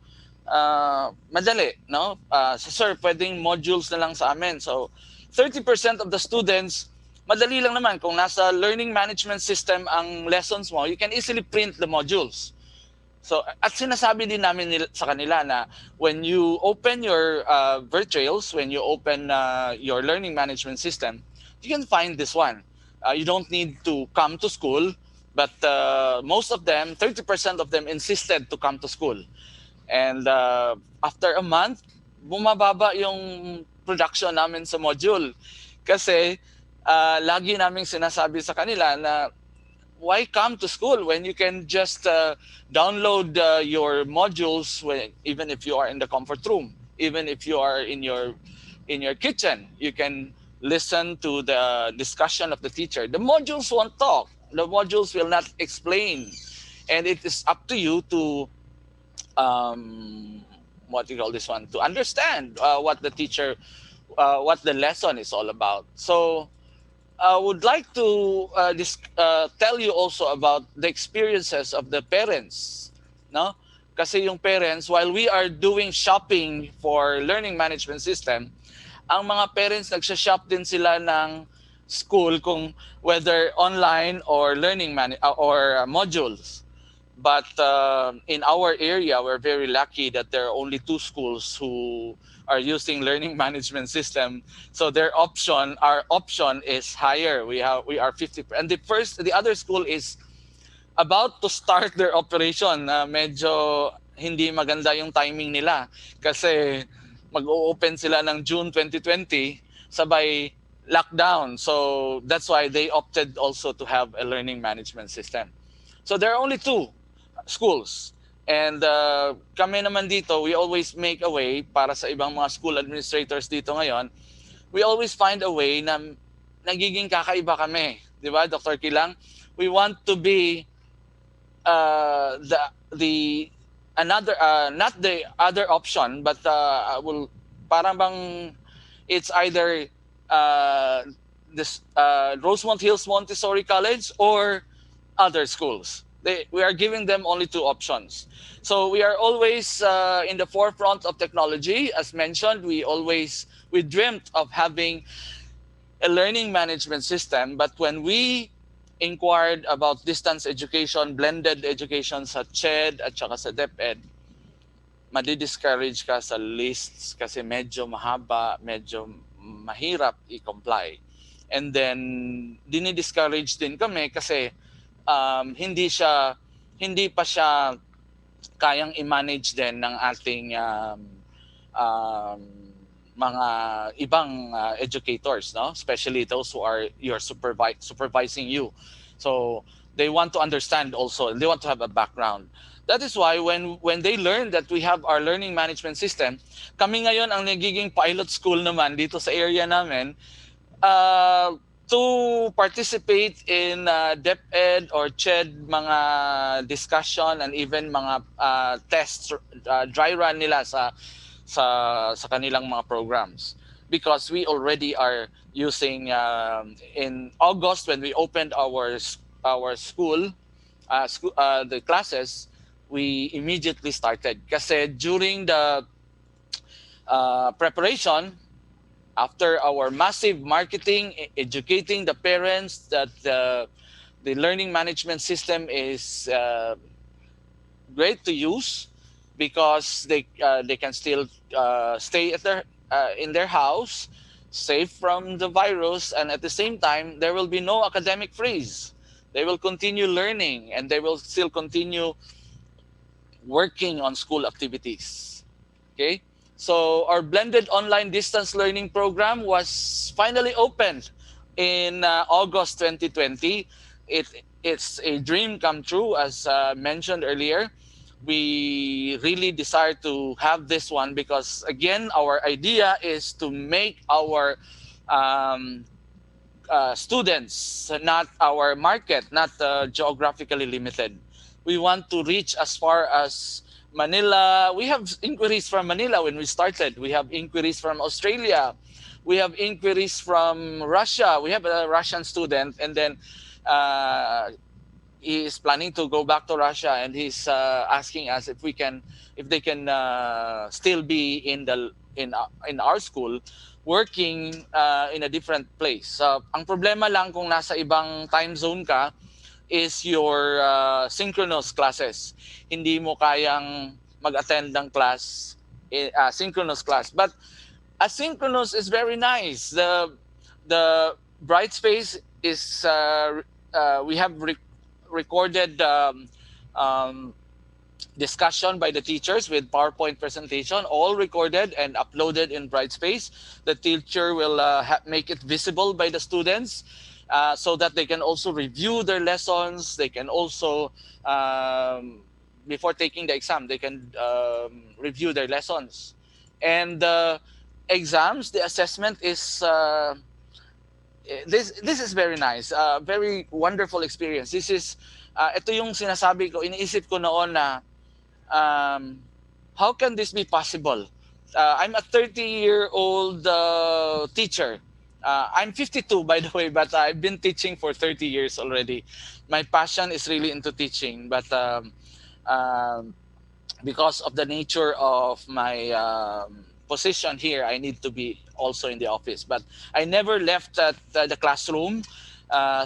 madali, no? Sir, pwedeng modules na lang sa amin. So 30% of the students, madali lang naman kung nasa learning management system ang lessons mo, you can easily print the modules. So, at sinasabi din namin sa kanila na when you open your virtuals, when you open your learning management system, you can find this one. You don't need to come to school, but most of them, 30% of them insisted to come to school. And after a month, bumababa yung production namin sa module. Kasi lagi naming sinasabi sa kanila na why come to school when you can just download your modules even if you are in the comfort room, even if you are in your kitchen, you can listen to the discussion of the teacher. The modules won't talk, the modules will not explain, and it is up to you to what do you call this one, to understand what the teacher what the lesson is all about. So I would like to tell you also about the experiences of the parents, no? Kasi yung parents, while we are doing shopping for learning management system, ang mga parents nagsha-shop din sila ng school kung whether online or or modules. But in our area, we're very lucky that there are only two schools who are using learning management system. So our option is higher. We are 50, and the other school is about to start their operation. Medyo hindi maganda yung timing nila kasi mag-o-open sila ng June 2020 sabay lockdown. So that's why they opted also to have a learning management system. So there are only two schools. And kami naman dito, we always make a way para sa ibang mga school administrators dito ngayon. We always find a way na nagiging kakaiba kami. Di ba, Dr. Kilang? We want to be the another not the other option, but will parang bang it's either this Rosemont Hills Montessori College or other schools. We are giving them only two options. So we are always in the forefront of technology. As mentioned, we dreamt of having a learning management system, but when we inquired about distance education, blended education sa CHED at saka sa DepEd, madi-discourage ka sa lists kasi medyo mahaba, medyo mahirap i-comply. And then dini-discourage din kami kasi hindi pa siya kayang i-manage din ng ating mga ibang educators, no? Especially those who are supervising you. So they want to understand also, and they want to have a background. That is why when they learn that we have our learning management system, kami ngayon ang nagiging pilot school naman dito sa area namin to participate in DepEd or CHED mga discussion and even mga tests, dry run nila sa kanilang mga programs, because we already are using in August when we opened our school, the classes, we immediately started kasi during the preparation after our massive marketing, educating the parents that the learning management system is great to use because they can still stay at in their house, safe from the virus, and at the same time there will be no academic freeze. They will continue learning and they will still continue working on school activities. Okay, so our blended online distance learning program was finally opened in August 2020. It's a dream come true, as mentioned earlier. we really desire to have this one because, again, our idea is to make our um, students, not our market, not geographically limited. We want to reach as far as Manila. We have inquiries from Manila when we started. We have inquiries from Australia. We have inquiries from Russia. We have a Russian student, and then uh, he is planning to go back to Russia, and he's asking us if they can still be in our school, working in a different place. Ang problema lang kung nasa ibang time zone ka is your synchronous classes. Hindi mo kayang mag-attend ng class, synchronous class. But asynchronous is very nice. The bright space is we have recorded um, discussion by the teachers with PowerPoint presentation, all recorded and uploaded in Brightspace. The teacher will make it visible by the students so that they can also review their lessons. They can also, before taking the exam, they can review their lessons. And the exams, the assessment is this is very nice, very wonderful experience. This is ito yung sinasabi ko, iniisip ko noon na um, how can this be possible? I'm a 30-year-old teacher. I'm 52, by the way, but I've been teaching for 30 years already. My passion is really into teaching, but um, because of the nature of my position here, I need to be also in the office. But I never left the classroom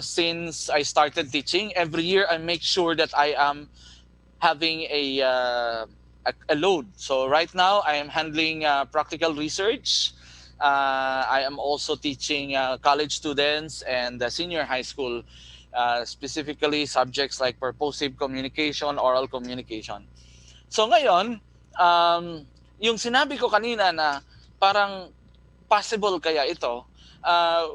since I started teaching. Every year, I make sure that I am having a load. So right now, I am handling practical research. I am also teaching college students and senior high school, specifically subjects like purposive communication, oral communication. So ngayon, yung sinabi ko kanina na parang possible kaya ito, uh,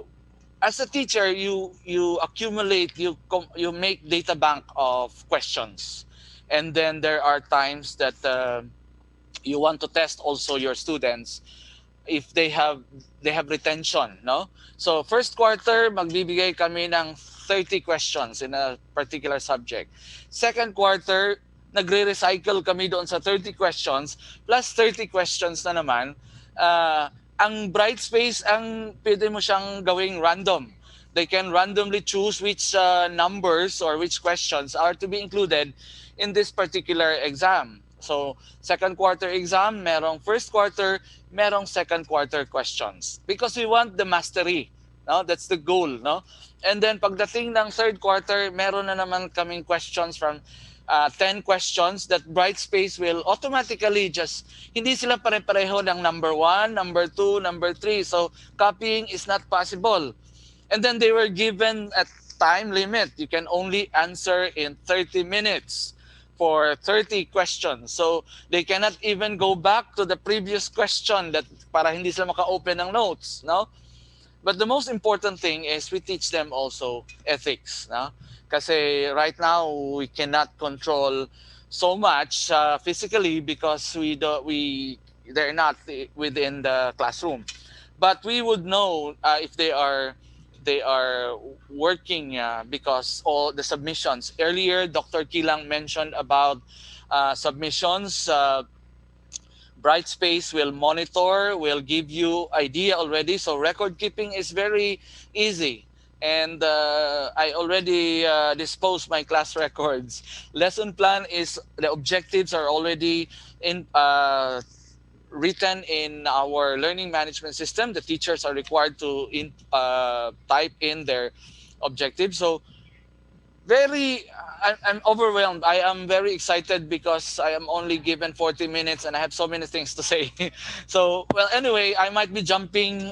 as a teacher, you accumulate, you make data bank of questions, and then there are times that you want to test also your students if they have retention, no? So first quarter magbibigay kami ng 30 questions in a particular subject. Second quarter nagre-recycle kami doon sa 30 questions plus 30 questions na naman. Ang bright space, ang pwede mo siyang gawing random. They can randomly choose which numbers or which questions are to be included in this particular exam. So, second quarter exam, merong first quarter, merong second quarter questions. Because we want the mastery. No? That's the goal. No? And then, pagdating ng third quarter, meron na naman kaming questions from 10 questions that Brightspace will automatically just, hindi sila pare-pareho ng number 1, number 2, number 3. So, copying is not possible. And then they were given a time limit. You can only answer in 30 minutes for 30 questions. So they cannot even go back to the previous question that para hindi sila maka-open ng notes, no? But the most important thing is we teach them also ethics, no? Kasi right now we cannot control so much physically because they're not within the classroom. But we would know if they are working because all the submissions earlier Dr. Kilang mentioned about submissions. Brightspace will monitor, will give you idea already. So record keeping is very easy. And I already disposed my class records. Lesson plan is the objectives are already in written in our learning management system. The teachers are required to type in their objectives. So I'm overwhelmed. I am very excited because I am only given 40 minutes and I have so many things to say. So, well, anyway, I might be jumping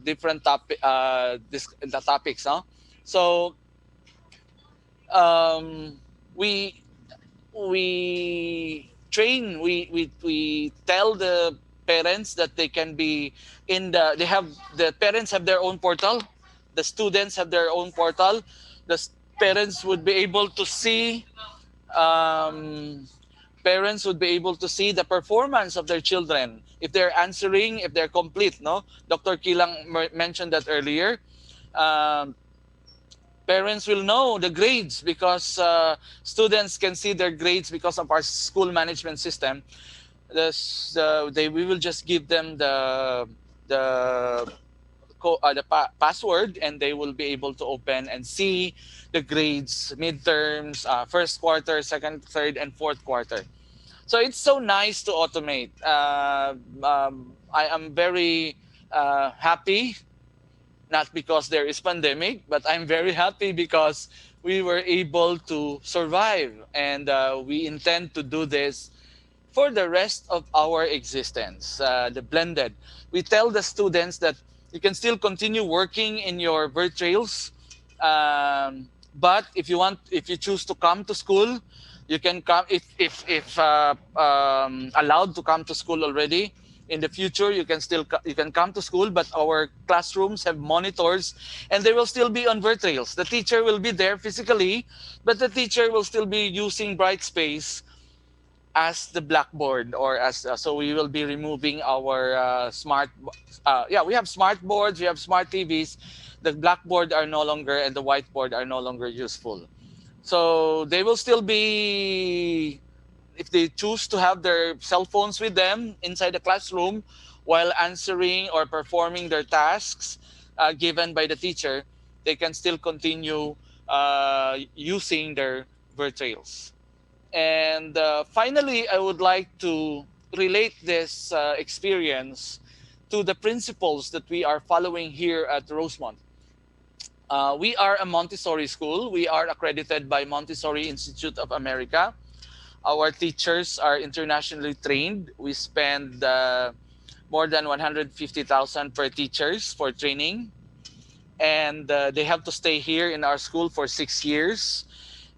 different the topics, no? So, um, we we tell the parents that they can be the parents have their own portal, the students have their own portal. The parents would be able to see um, parents would be able to see the performance of their children if they're answering, if they're complete. No, Dr. Kilang mentioned that earlier. Um, Parents will know the grades because students can see their grades because of our school management system. We will just give them the password, and they will be able to open and see the grades, midterms, first quarter, second, third, and fourth quarter. So it's so nice to automate. I am very happy, not because there is pandemic, but I'm very happy because we were able to survive, and we intend to do this for the rest of our existence. The blended. We tell the students that you can still continue working in your virtuals, but if you choose to come to school, you can come. If allowed to come to school already. In the future, you can come to school, but our classrooms have monitors, and they will still be on virtuals. The teacher will be there physically, but the teacher will still be using Brightspace as the blackboard, or as so we will be removing our we have smart boards, we have smart TVs. The blackboard are no longer, and the whiteboard are no longer useful. So they will still be, if they choose to have their cell phones with them inside the classroom while answering or performing their tasks given by the teacher, they can still continue using their virtuals. And finally, I would like to relate this experience to the principles that we are following here at Rosemont. We are a Montessori school. We are accredited by Montessori Institute of America. Our teachers are internationally trained. We spend more than 150,000 per teachers for training, and they have to stay here in our school for 6 years.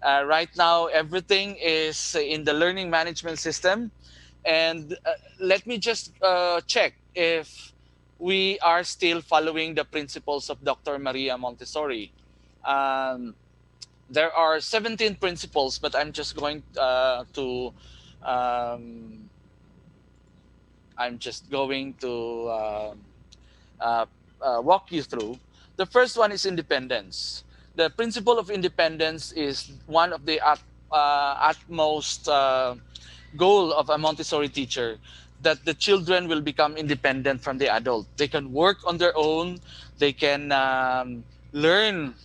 Right now, everything is in the learning management system. And let me just check if we are still following the principles of Dr. Maria Montessori. Um, there are 17 principles, but um, I'm just going to uh, walk you through. The first one is independence. The principle of independence is one of the utmost goal of a Montessori teacher, that the children will become independent from the adult. They can work on their own. They can learn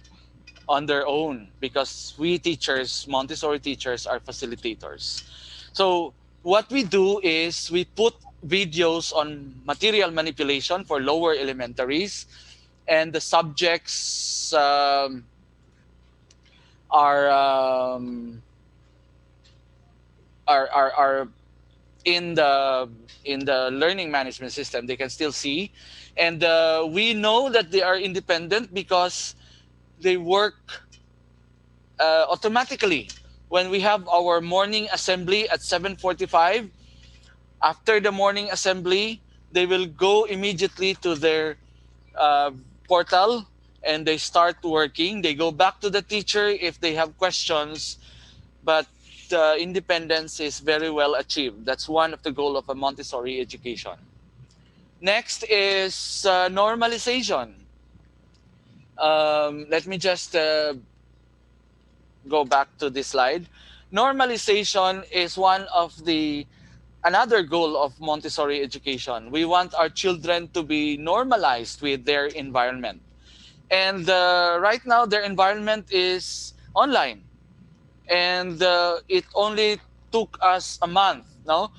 on their own, because we teachers, Montessori teachers, are facilitators. So what we do is we put videos on material manipulation for lower elementaries, and the subjects are, um, are in the learning management system. They can still see, and we know that they are independent because they work automatically. When we have our morning assembly at 7:45, after the morning assembly, they will go immediately to their uh, portal, and they start working. They go back to the teacher if they have questions, but independence is very well achieved. That's one of the goal of a Montessori education. Next is normalization. Let me just go back to this slide. Normalization is one of the another goal of Montessori education. We want our children to be normalized with their environment. And right now, their environment is online. And it only took us a month. No,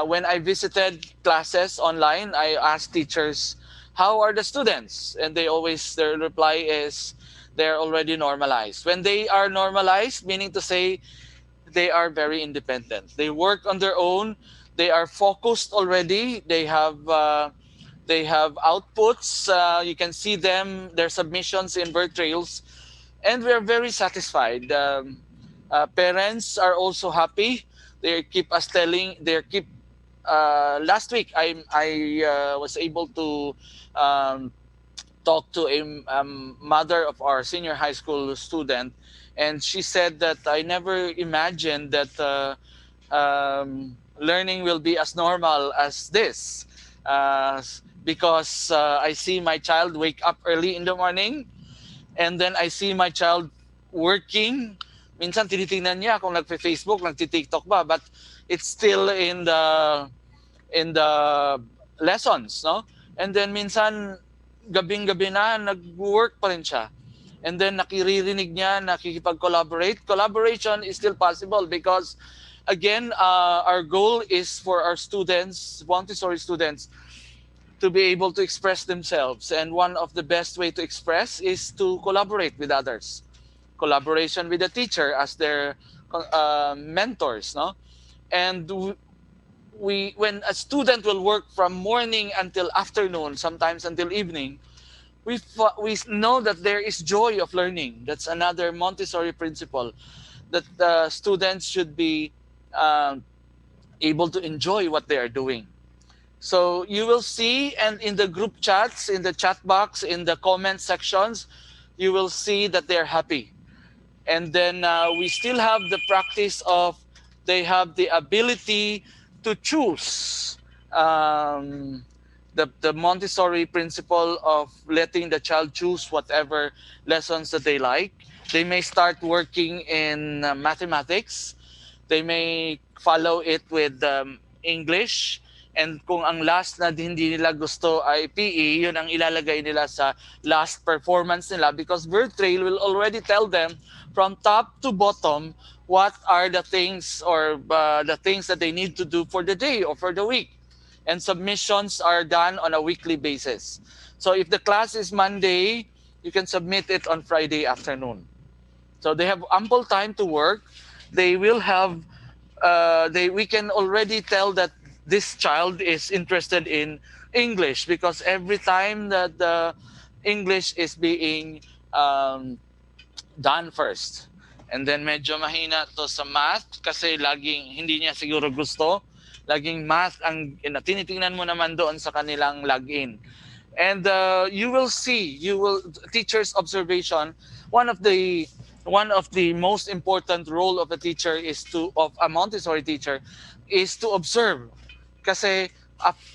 when I visited classes online, I asked teachers, "How are the students?" And their reply is, "They're already normalized." When they are normalized, meaning to say they are very independent. They work on their own. They are focused already. They have outputs. You can see their submissions in virtuals, and we are very satisfied. Parents are also happy. They keep us telling. They keep. Last week, I was able to talk to a mother of our senior high school student, And she said that I never imagined that learning will be as normal as this, because I see my child wake up early in the morning, and then I see my child working. Minsan tinitingnan niya kung nagfe-Facebook, nagti-TikTok ba, but it's still in the lessons, no? And then minsan gabing-gabi na nag-work pa rin siya. And then nakiririnig niya, nakikipag-collaborate. Collaboration is still possible because again, our goal is for our students, Montessori students, to be able to express themselves. And one of the best way to express is to collaborate with others. Collaboration with the teacher as their mentors, no? And we when a student will work from morning until afternoon, sometimes until evening, we know that there is joy of learning. That's another Montessori principle, that the students should be um, able to enjoy what they are doing. So you will see, and in the group chats, in the chat box, in the comment sections, you will see that they're happy. And then we still have the practice of, they have the ability to choose, um, the Montessori principle of letting the child choose whatever lessons that they like. They may start working in mathematics, they may follow it with English, and kung ang last na hindi nila gusto ay PE, yun ang ilalagay nila sa last performance nila, because Vertrail will already tell them from top to bottom what are the things, or the things that they need to do for the day or for the week. And submissions are done on a weekly basis. So if the class is Monday, you can submit it on Friday afternoon. So they have ample time to work. They will have they we can already tell that this child is interested in English, because every time that the English is being done first. And then medyo mahina to sa math kasi laging hindi niya siguro gusto. Laging math ang tinitingnan mo naman doon sa kanilang login. And you will see, you will teacher's observation. One of the most important role of a teacher is to of a Montessori teacher is to observe. Kasi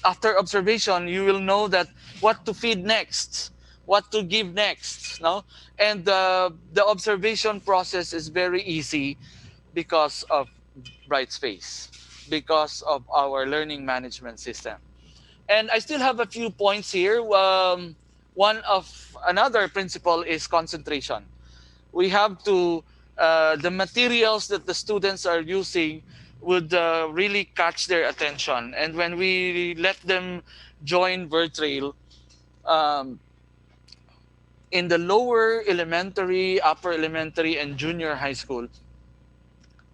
after observation, you will know that what to feed next, what to give next, no? And the observation process is very easy because of Brightspace, because of our learning management system. And I still have a few points here. One of another principle is concentration. We have to the materials that the students are using would really catch their attention. And when we let them join Vertrail, um, in the lower elementary, upper elementary, and junior high school,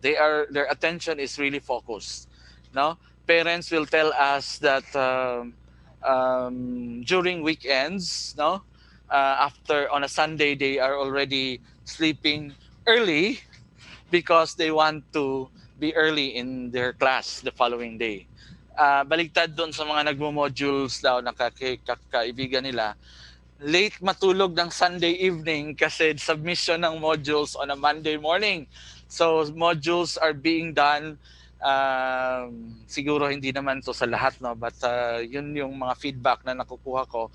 their attention is really focused. No, parents will tell us that during weekends, no, after on a Sunday they are already sleeping early because they want to be early in their class the following day. Baligtad doon sa mga nagmo-modules daw na kaibigan nila, late matulog ng Sunday evening kasi submission ng modules on a Monday morning. So modules are being done, siguro hindi naman to sa lahat, no, but yun yung mga feedback na nakukuha ko,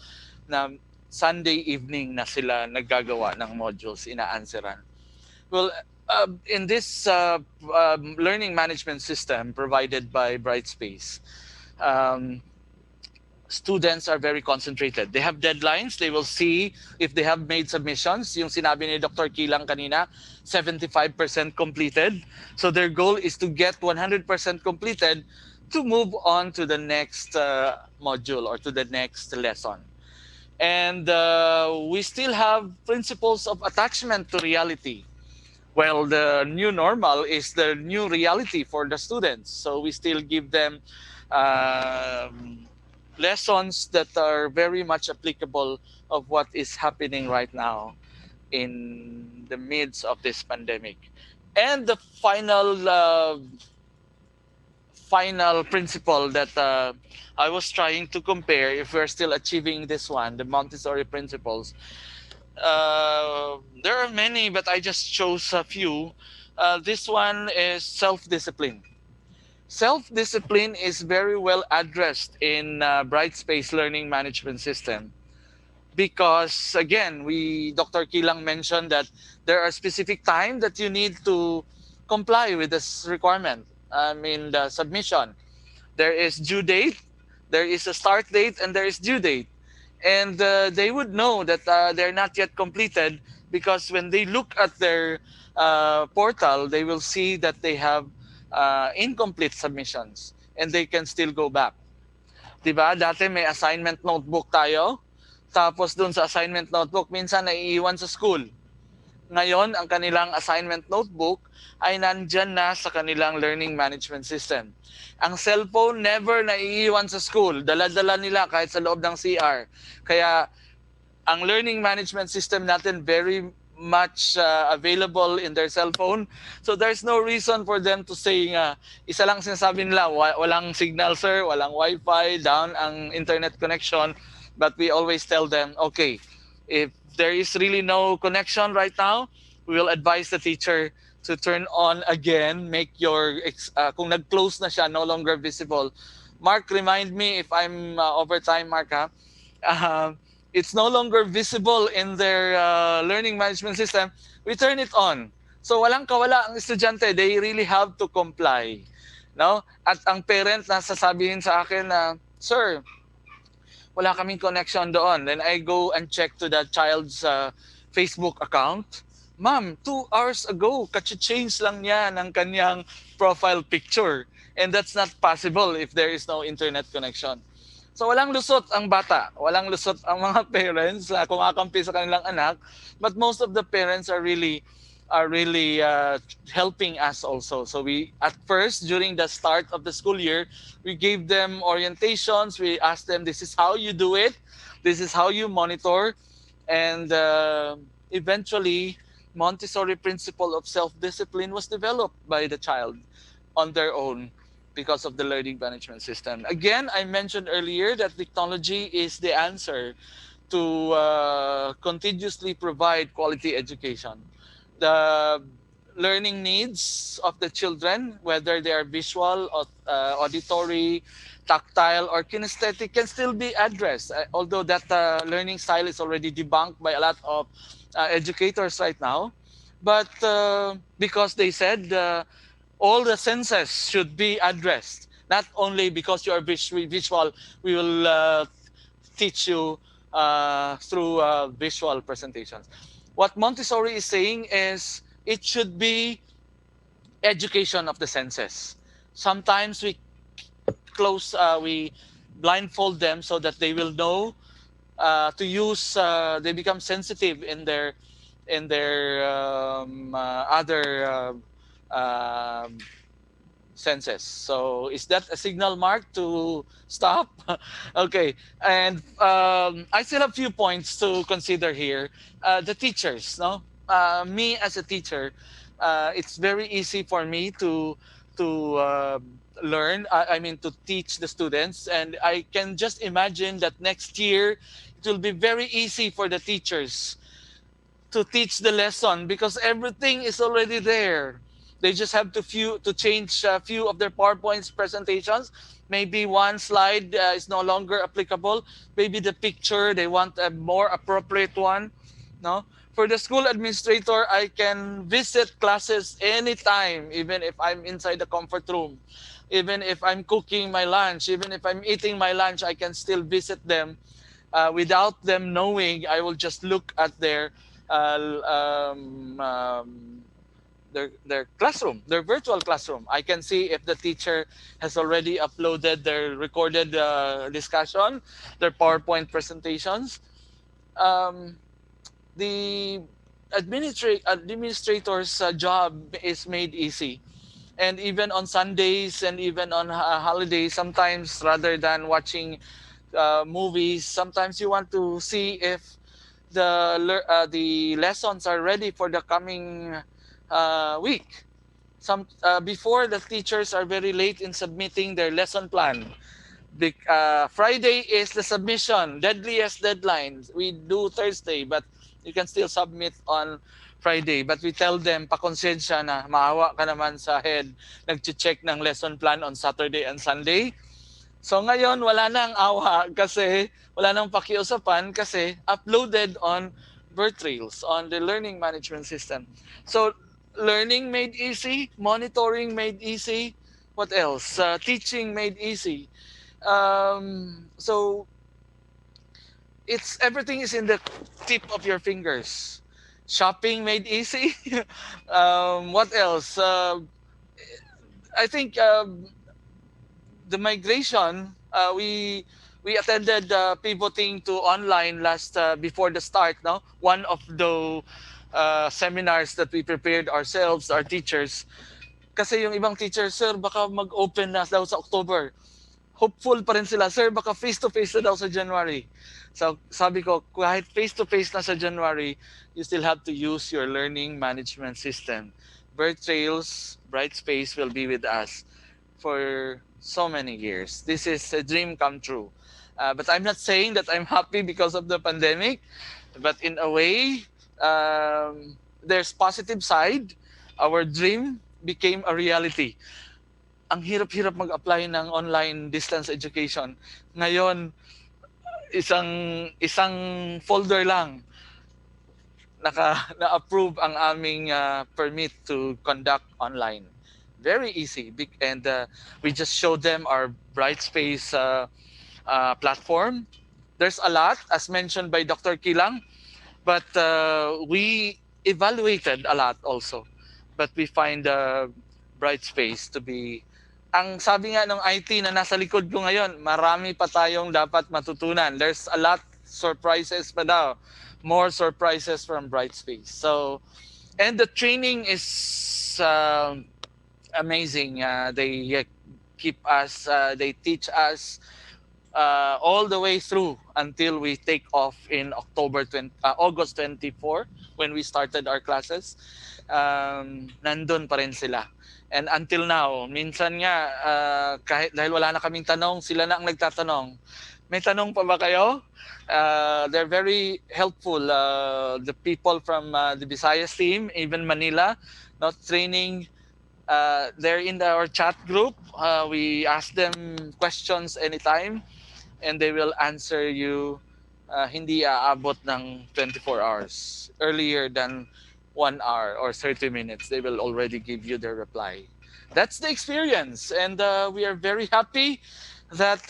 na Sunday evening na sila naggagawa ng modules, ina-answeran. Well, in this learning management system provided by Brightspace, um, students are very concentrated. They have deadlines. They will see if they have made submissions. Yung sinabi ni Dr. Kilang kanina, 75% completed. So their goal is to get 100% completed to move on to the next module or to the next lesson. And we still have principles of attachment to reality. Well, the new normal is the new reality for the students. So we still give them lessons that are very much applicable of what is happening right now in the midst of this pandemic. And the final principle that I was trying to compare, if we're still achieving this one, the Montessori principles, There are many, but I just chose a few. This one is self-discipline. Self-discipline is very well addressed in Brightspace Learning Management System because, again, we Dr. Kilang mentioned that there are specific time that you need to comply with this requirement. I mean, the submission. There is due date, there is a start date, and there is due date. And they would know that they're not yet completed because when they look at their portal, they will see that they have incomplete submissions and they can still go back. Diba? Dati may assignment notebook tayo. Tapos dun sa assignment notebook, minsan naiiwan sa school. Ngayon, ang kanilang assignment notebook ay nandyan na sa kanilang learning management system. Ang cellphone never naiiwan sa school. Dala-dala nila kahit sa loob ng CR. Kaya ang learning management system natin very much available in their cell phone. So there's no reason for them to say isa lang sinasabi nila, walang signal sir, walang wifi, down ang internet connection. But we always tell them, okay, if there is really no connection right now, we will advise the teacher to turn on again, make your, kung nag-close na siya, no longer visible. Mark, remind me if I'm over time, Mark, ha? uh, it's no longer visible in their learning management system, we turn it on. So walang kawala ang estudyante, they really have to comply. No? At ang parent na sasabihin sa akin na, sir, wala kaming connection doon. Then I go and check to the child's Facebook account. Ma'am, 2 hours ago, kachi-change lang niya ng kanyang profile picture. And that's not possible if there is no internet connection. So walang lusot ang bata, walang lusot ang mga parents na kumakampi sa kanilang anak, but most of the parents are really helping us also. So we at first during the start of the school year, we gave them orientations. We asked them, "This is how you do it. This is how you monitor," and eventually, Montessori principle of self-discipline was developed by the child on their own because of the learning management system. Again, I mentioned earlier that technology is the answer to continuously provide quality education. The learning needs of the children, whether they are visual, or, auditory, tactile, or kinesthetic, can still be addressed. Although that learning style is already debunked by a lot of educators right now. But because they said all the senses should be addressed, not only because you are visual, we will teach you through visual presentations. What Montessori is saying is it should be education of the senses. Sometimes we blindfold them so that they will know to use. They become sensitive in their other senses. So is that a signal, Mark, to stop? Okay. And I still have a few points to consider here. The teachers, no? Me as a teacher, it's very easy for me to learn. I mean, to teach the students, and I can just imagine that next year it will be very easy for the teachers to teach the lesson because everything is already there. They just have to change a few of their PowerPoint presentations. Maybe one slide is no longer applicable. Maybe the picture they want a more appropriate one. No, for the school administrator, I can visit classes anytime, even if I'm inside the comfort room, even if I'm cooking my lunch, even if I'm eating my lunch, I can still visit them without them knowing. I will just look at uh, um, um, their classroom, their virtual classroom. I can see if the teacher has already uploaded their recorded discussion, their PowerPoint presentations. Um, the administrator's job is made easy. And even on Sundays and even on holidays, sometimes rather than watching movies, sometimes you want to see if the lessons are ready for the coming week. Before, the teachers are very late in submitting their lesson plan. Friday is the submission, deadliest deadline. We do Thursday, but You can still submit on Friday. But we tell them, pakonsensya na, maawa ka naman sa head, nag-check ng lesson plan on Saturday and Sunday. So ngayon, wala nang awa kasi wala nang pakiusapan kasi uploaded on birth trails on the learning management system. So learning made easy, monitoring made easy. What else? Teaching made easy. So it's everything is in the tip of your fingers. Shopping made easy. What else? I think the migration. We attended pivoting to online last before the start. No, one of the seminars that we prepared ourselves, our teachers. Kasi yung ibang teachers, sir, baka mag-open na daw sa October. Hopeful pa rin sila, sir, baka face-to-face na daw sa January. So sabi ko, kahit face-to-face na sa January, you still have to use your learning management system. Bird Trails, Brightspace will be with us for so many years. This is a dream come true. But I'm not saying that I'm happy because of the pandemic, but in a way, there's positive side. Our dream became a reality. Ang hirap-hirap mag-apply ng online distance education. Ngayon, isang isang folder lang na-approve ang aming permit to conduct online. Very easy. And we just showed them our Brightspace platform. There's a lot, as mentioned by Dr. Kilang, but we evaluated a lot also. But we find Brightspace to be ang sabi nga ng IT na nasa likod ko ngayon, marami pa tayong dapat matutunan. There's a lot surprises pa daw. More surprises from Brightspace. So, and the training is amazing. They keep us, they teach us all the way through until we take off in August 24 when we started our classes. Nandun pa rin sila. And until now, minsan nga, kahit dahil wala na kaming tanong, sila na ang nagtatanong. May tanong pa ba kayo? They're very helpful. The people from the Visayas team, even Manila, not training. They're in our chat group. We ask them questions anytime and they will answer you. Hindi aabot ng 24 hours. Earlier than 1 hour or 30 minutes, they will already give you their reply. That's the experience. And we are very happy that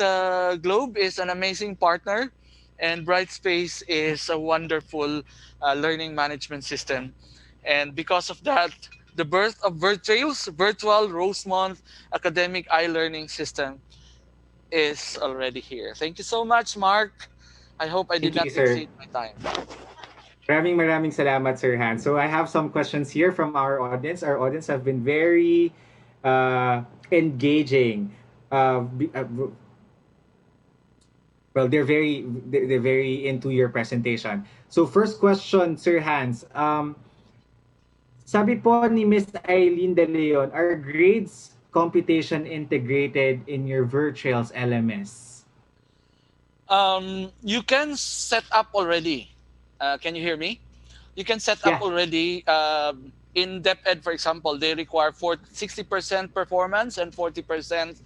Globe is an amazing partner and Brightspace is a wonderful learning management system. And because of that, the birth of Virtrails, Virtual Rosemont Academic iLearning System, is already here. Thank you so much, Mark. I hope I did Thank not you, sir. exceed my time. Maraming salamat, Sir Han. So I have some questions here from our audience. Our audience have been very engaging. Well, they're very into your presentation. So first question, Sir Hans. Sabi po ni Miss Eileen De Leon, are grades computation integrated in your Virtuals LMS? You can set up already. Can you hear me? You can set up Yeah. already in DepEd, for example, they require 60% performance and 40%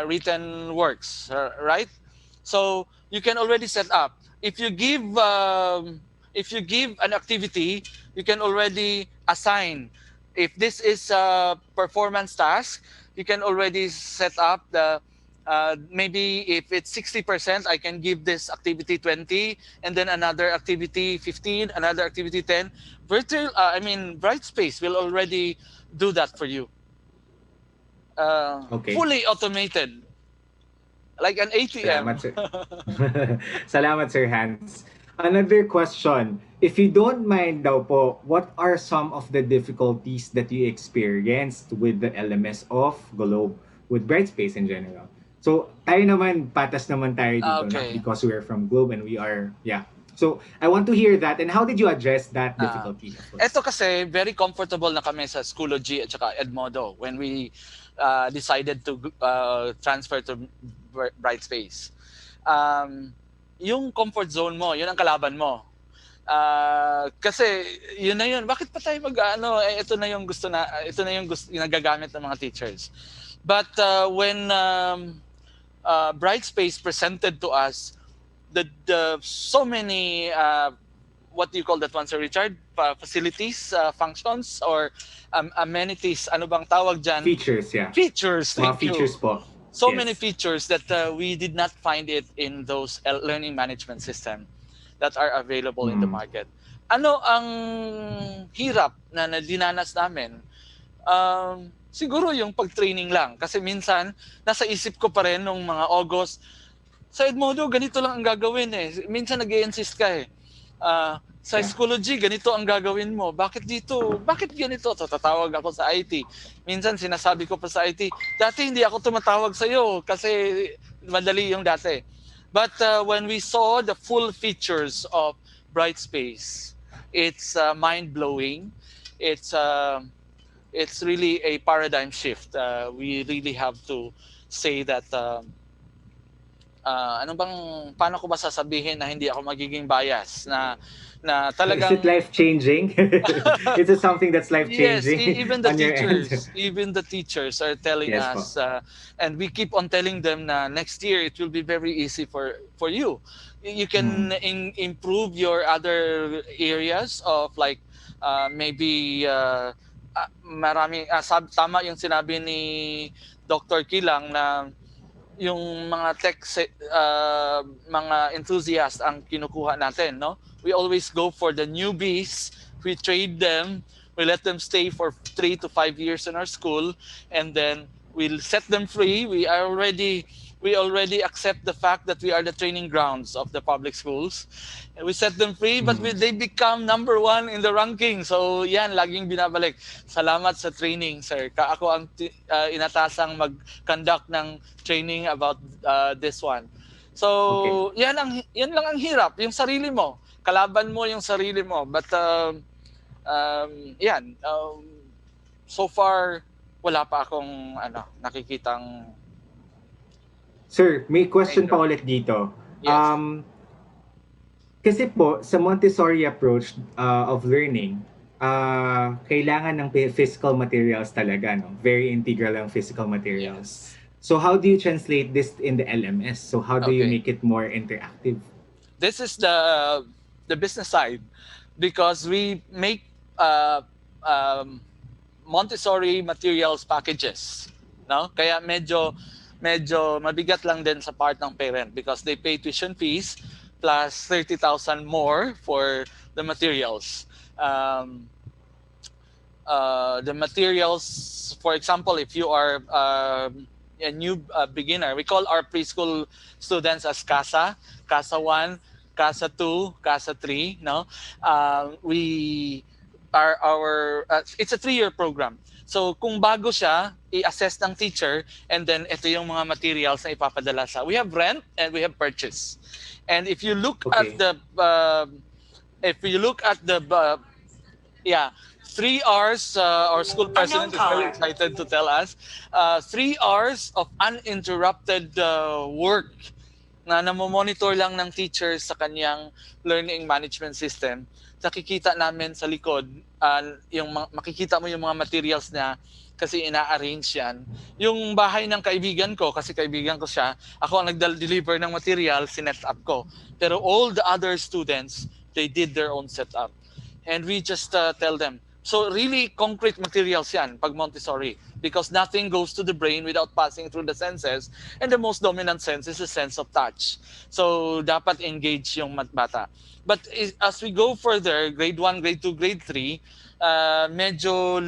written works, right? So you can already set up. If you give an activity, you can already assign. If this is a performance task, you can already set up the maybe if it's 60%, I can give this activity 20, and then another activity 15, another activity 10. Brightspace will already do that for you. Okay. Fully automated, like an Salamat, ATM. sir. Salamat, Sir Hans. Another question. If you don't mind daw po, what are some of the difficulties that you experienced with the LMS of Globe, with Brightspace in general? So, tayo naman, patas naman tayo dito, not Okay. because we're from Globe and we are, yeah. So, I want to hear that. And how did you address that Ah, difficulty, of course? Eto kasi, very comfortable na kami sa Schoology at saka Edmodo when we decided to transfer to Brightspace. Yung comfort zone mo, yun ang kalaban mo. Kasi yun na yun. Bakit pa tayo mag-ano? Ito na yung gusto na, ito na yung gusto yung nagagamit ng mga teachers. But when Brightspace presented to us the so many what do you call that one, Sir Richard? Facilities, functions, or amenities. Ano bang tawag dyan? Features, yeah. Features. Mga Thank you. features po. So many Yes. features that we did not find it in those learning management system that are available in the Mm. market. Ano ang hirap na dinanas namin? Siguro yung pag-training lang. Kasi minsan, nasa isip ko pa rin nung mga August, sa Edmodo, ganito lang ang gagawin eh. Minsan nag-i-insist ka eh. Sa Yeah. psychology, ganito ang gagawin mo. Bakit dito? Bakit ganito? Tatawag ako sa IT. Minsan sinasabi ko pa sa IT, dati hindi ako tumatawag sa iyo kasi madali yung dati. But when we saw the full features of Brightspace, it's mind-blowing. It's it's really a paradigm shift. We really have to say that ano bang paano ko ba sasabihin na hindi ako magiging bias na Is it talagang life changing? Is it something that's life yes, changing even on your end? even the teachers are telling Yes po. us, and we keep on telling them na next year it will be very easy for you. You can Mm. improve your other areas of like maybe tama yung sinabi ni Dr. Kilang na yung mga mga enthusiasts ang kinukuha natin, no? We always go for the newbies. We trade them. We let them stay for 3 to 5 years in our school, and then we'll set them free. We already accept the fact that we are the training grounds of the public schools. And we set them free, but Mm. they become number one in the ranking. So yan, laging binabalik. Salamat sa training, sir. Ako ang inatasang mag-conduct ng training about this one. Okay. So yan lang ang hirap, yung sarili mo. Kalaban mo yung sarili mo. But yan, so far wala pa akong nakikitang Sir, may question major. pa ulit dito. Yes. Kasi po, sa Montessori approach of learning, kailangan ng physical materials talaga, no? Very integral ang physical materials. Yes. So how do you translate this in the LMS? So how do you Okay. make it more interactive? This is the business side because we make Montessori materials packages, no? Kaya medyo mabigat lang din sa part ng parent because they pay tuition fees plus 30,000 more for the materials. The materials, for example, if you are a new beginner, we call our preschool students as CASA 1, CASA 2, CASA 3. No, we are it's a 3-year program. So kung bago siya, i-assess ng teacher, and then ito yung mga materials na ipapadala sa. We have rent and we have purchase. And if you look at Okay. the yeah, 3 hours. Our school president is very excited to tell us 3 hours of uninterrupted work na namomonitor lang ng teacher sa kanyang learning management system. Nakikita namin sa likod, makikita mo yung mga materials na kasi ina-arrange yan. Yung bahay ng kaibigan ko, kasi kaibigan ko siya, ako ang nag-deliver ng material, sinet up ko. Pero all the other students, they did their own setup. And we just tell them. So really concrete materials yan pag Montessori because nothing goes to the brain without passing through the senses, and the most dominant sense is the sense of touch. So dapat engage yung bata. But as we go further, grade 1, grade 2, grade 3, medyo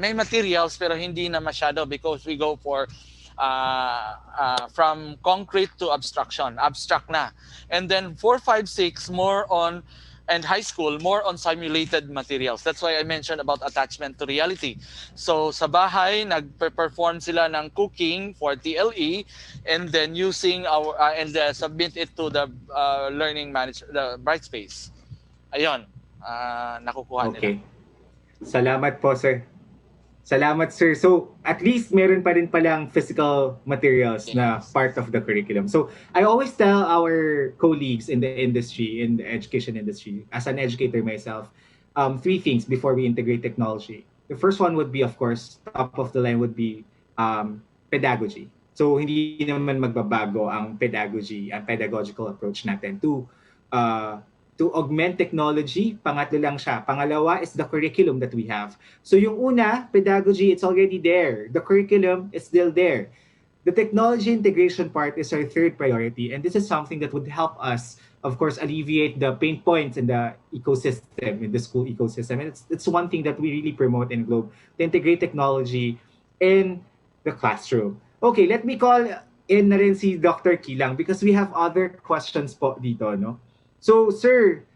may materials pero hindi na masyado because we go for from concrete to abstract na. And then 4, 5, 6 more on, and high school more on simulated materials. That's why I mentioned about attachment to reality. So sa bahay nagpe-perform sila ng cooking for TLE, and then using our and submit it to the learning manager, the Brightspace. Ayun, nakukuha nila. Okay. Salamat po, sir. Salamat, sir. So, at least meron pa rin palang physical materials na Yes. part of the curriculum. So, I always tell our colleagues in the industry, in the education industry, as an educator myself, three things before we integrate technology. The first one would be, of course, top of the line would be pedagogy. So, hindi naman magbabago ang pedagogy, ang pedagogical approach natin uh, to augment technology. Pangatlo lang siya. Pangalawa is the curriculum that we have. So yung una, pedagogy, it's already there. The curriculum is still there. The technology integration part is our third priority, and this is something that would help us, of course, alleviate the pain points in the ecosystem, in the school ecosystem. And it's one thing that we really promote in Globe, to integrate technology in the classroom. Okay, let me call in na rin si Dr. Kilang because we have other questions po dito, no? So, Sir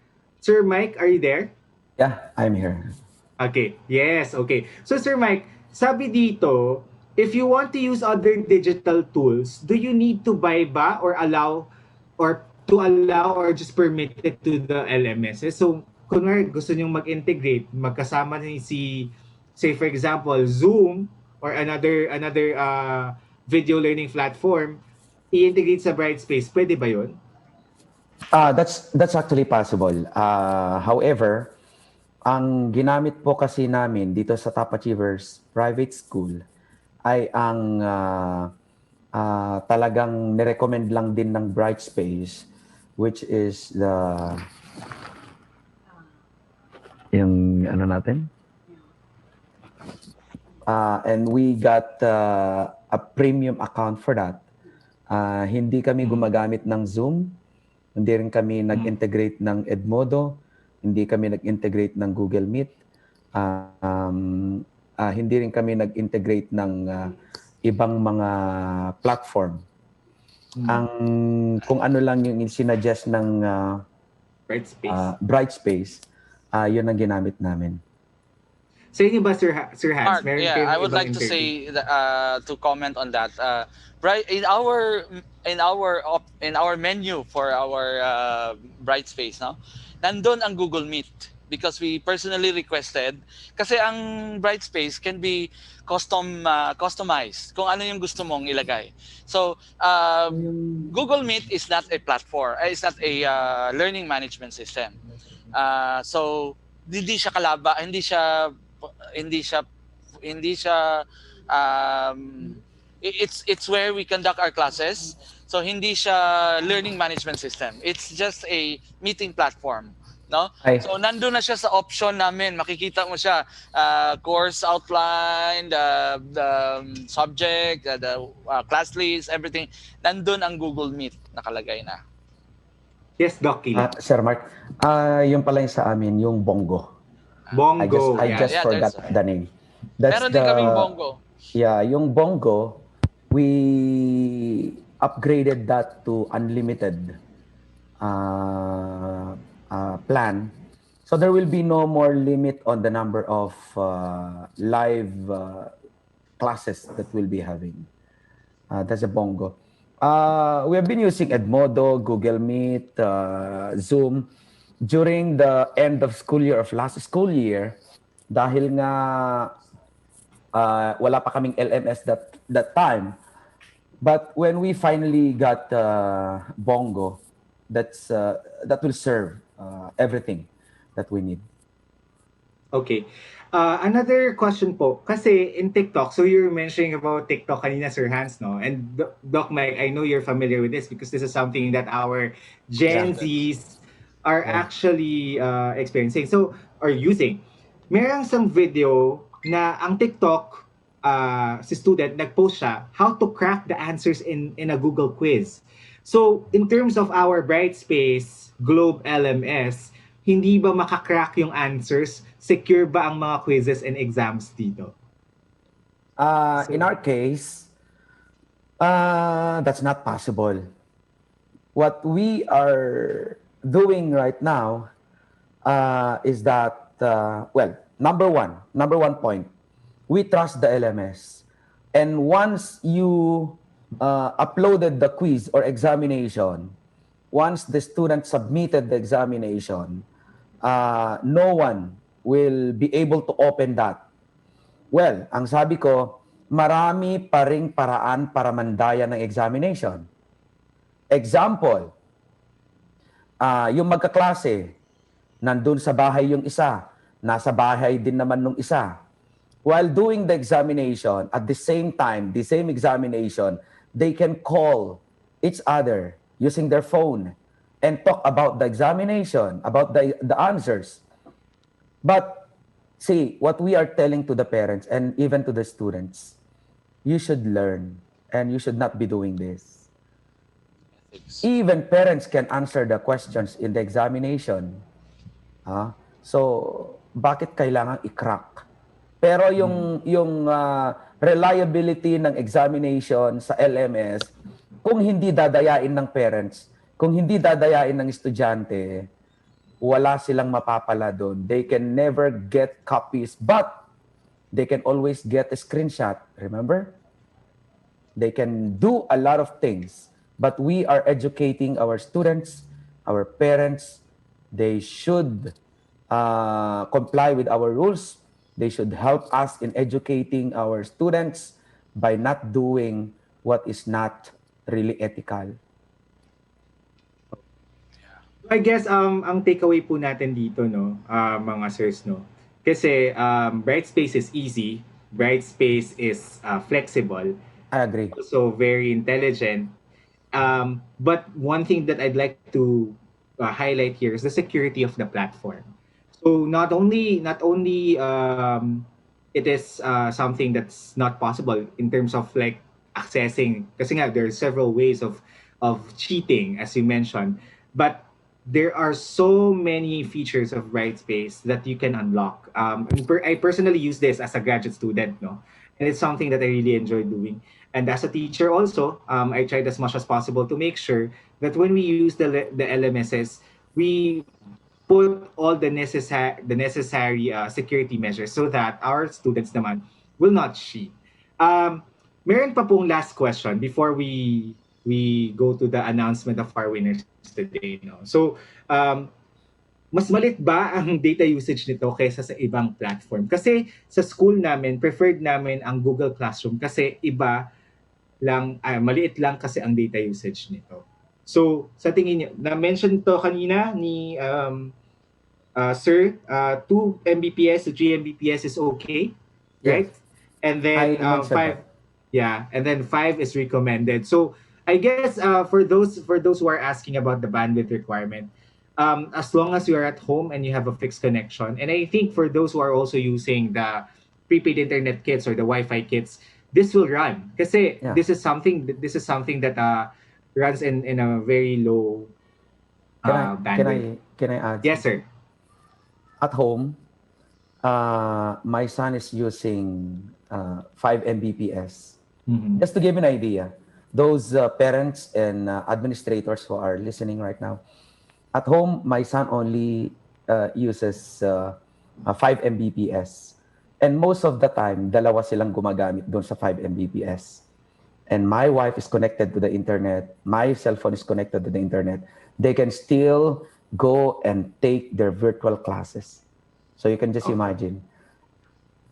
Mike, are you there? Yeah, I'm here. Okay. Yes, okay. So Sir Mike, sabi dito, if you want to use other digital tools, do you need to buy ba or just permit it to the LMS? So kung nga gusto niyo mag-integrate, magkasama ni say for example Zoom or another video learning platform, i-integrate sa Brightspace, pwede ba 'yon? That's actually possible. However, ang ginamit po kasi namin dito sa Top Achievers Private School ay ang talagang nirecommend lang din ng Brightspace, which is yung ano natin, and we got a premium account for that. Hindi kami gumagamit ng Zoom, hindi rin kami nag-integrate ng Edmodo, hindi kami nag-integrate ng Google Meet, hindi rin kami nag-integrate ng ibang mga platform. Ang kung ano lang yung sinuggest ng Brightspace, yun ang ginamit namin. Sa inyo ba, Sir Hans? Mark, Meron yeah, kayong I would ibang like to interview? say to comment on that. Right in our menu for our Brightspace, no, nandun ang Google Meet because we personally requested. Kasi ang Brightspace can be customized kung ano yung gusto mong ilagay. So Google Meet is not a platform, it's not a learning management system. So hindi siya hindi siya it's where we conduct our classes. So hindi siya learning management system. It's just a meeting platform, no? So nandun na siya sa option namin. Makikita mo siya, course outline, the subject, the class list, everything. Nandun ang Google Meet nakalagay na. Yes, Doc Kila. Sir Mark, yung pala yung sa amin, yung Bongo. Bongo. I just forgot the name. That's Meron din kaming Bongo. Yeah, yung Bongo, we upgraded that to unlimited plan. So there will be no more limit on the number of live classes that we'll be having. That's a Bongo. We have been using Edmodo, Google Meet, Zoom during the end of school year of last school year dahil nga wala pa kaming LMS that time. But when we finally got Bongo, that will serve everything that we need. Okay. Another question po, kasi in TikTok, so you're mentioning about TikTok kanina, Sir Hans, no? And Doc Mike, I know you're familiar with this because this is something that our Gen Zs are actually experiencing, so, or using. Merong some video na ang TikTok, si student, nag-post siya, how to crack the answers in a Google quiz. So, in terms of our Brightspace Globe LMS, hindi ba makakrack yung answers? Secure ba ang mga quizzes and exams dito? In our case, that's not possible. What we are doing right now is that, well, number one point, we trust the LMS. And once you uploaded the quiz or examination, once the student submitted the examination, no one will be able to open that Well, ang sabi ko, marami pa ring paraan para mandaya ng examination. Example, yung magkaklase, nandun sa bahay yung isa, nasa bahay din naman nung isa. While doing the examination, at the same time, the same examination, they can call each other using their phone and talk about the examination, about the answers. But see, what we are telling to the parents and even to the students, you should learn and you should not be doing this. Ethics. Even parents can answer the questions in the examination. So, bakit kailangan i-crack? Pero yung reliability ng examination sa LMS, kung hindi dadayain ng parents, kung hindi dadayain ng estudyante, wala silang mapapala doon. They can never get copies, but they can always get a screenshot. Remember? They can do a lot of things, but we are educating our students, our parents. They should comply with our rules. They should help us in educating our students by not doing what is not really ethical. I guess ang takeaway po natin dito no, mga sirs no. Kasi bright space is easy, bright space is flexible, I agree. also very intelligent. But one thing that I'd like to highlight here is the security of the platform. So not only it is something that's not possible in terms of like accessing, kasi nga there are several ways of cheating as you mentioned, but there are so many features of Brightspace that you can unlock. I personally use this as a graduate student, no, and it's something that I really enjoy doing. And as a teacher, also, I tried as much as possible to make sure that when we use the LMSs, we put all the necessary security measures so that our students naman will not cheat. Um, Meron pa pong last question before we go to the announcement of our winners today. No? So, mas malit ba ang data usage nito kaysa sa ibang platform? Kasi sa school namin, preferred namin ang Google Classroom kasi iba lang, maliit lang kasi ang data usage nito. So, sa tingin niyo, na-mention to kanina ni Sir, 2 Mbps to 3 Mbps is okay, Yes, right? And I then mentioned that. 5, yeah, and then 5 is recommended. So I guess for those who are asking about the bandwidth requirement, as long as you are at home and you have a fixed connection, and I think for those who are also using the prepaid internet kits or the Wi-Fi kits, this will run. Kasi Yeah. this is something that runs in a very low Can I can I bandwidth. can I add Yes, sir. something? At home, my son is using 5 Mbps. Mhm. Just to give an idea, those parents and administrators who are listening right now, at home, my son only uses 5 Mbps. And most of the time, dalawa silang gumagamit doon sa 5 Mbps. And my wife is connected to the internet. My cell phone is connected to the internet. They can still go and take their virtual classes. So you can just Okay. imagine.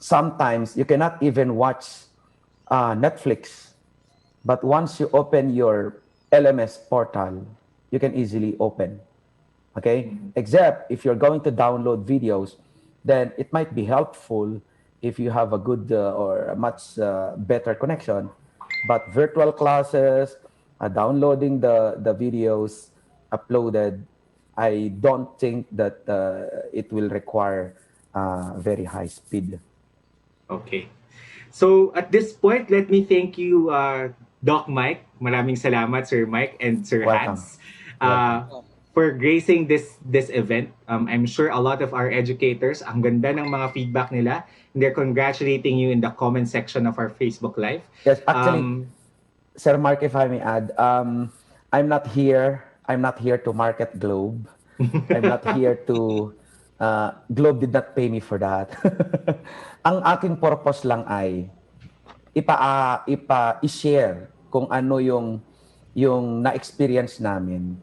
Sometimes you cannot even watch Netflix, but once you open your LMS portal, you can easily open. Okay? Mhm. Except if you're going to download videos, then it might be helpful if you have a good or a much better connection. But virtual classes, downloading the videos uploaded, I don't think that it will require very high speed. Okay. So at this point, let me thank you, Doc Mike. Maraming salamat, Sir Mike and Sir Welcome. Hans, Welcome. for gracing this event. I'm sure a lot of our educators, ang ganda ng mga feedback nila, and they're congratulating you in the comment section of our Facebook Live. Yes, actually, Um, Sir Mark, if I may add, I'm not here. I'm not here to market Globe. I'm not here to. Globe did not pay me for that. Ang aking purpose lang ay i-share kung ano yung na-experience namin.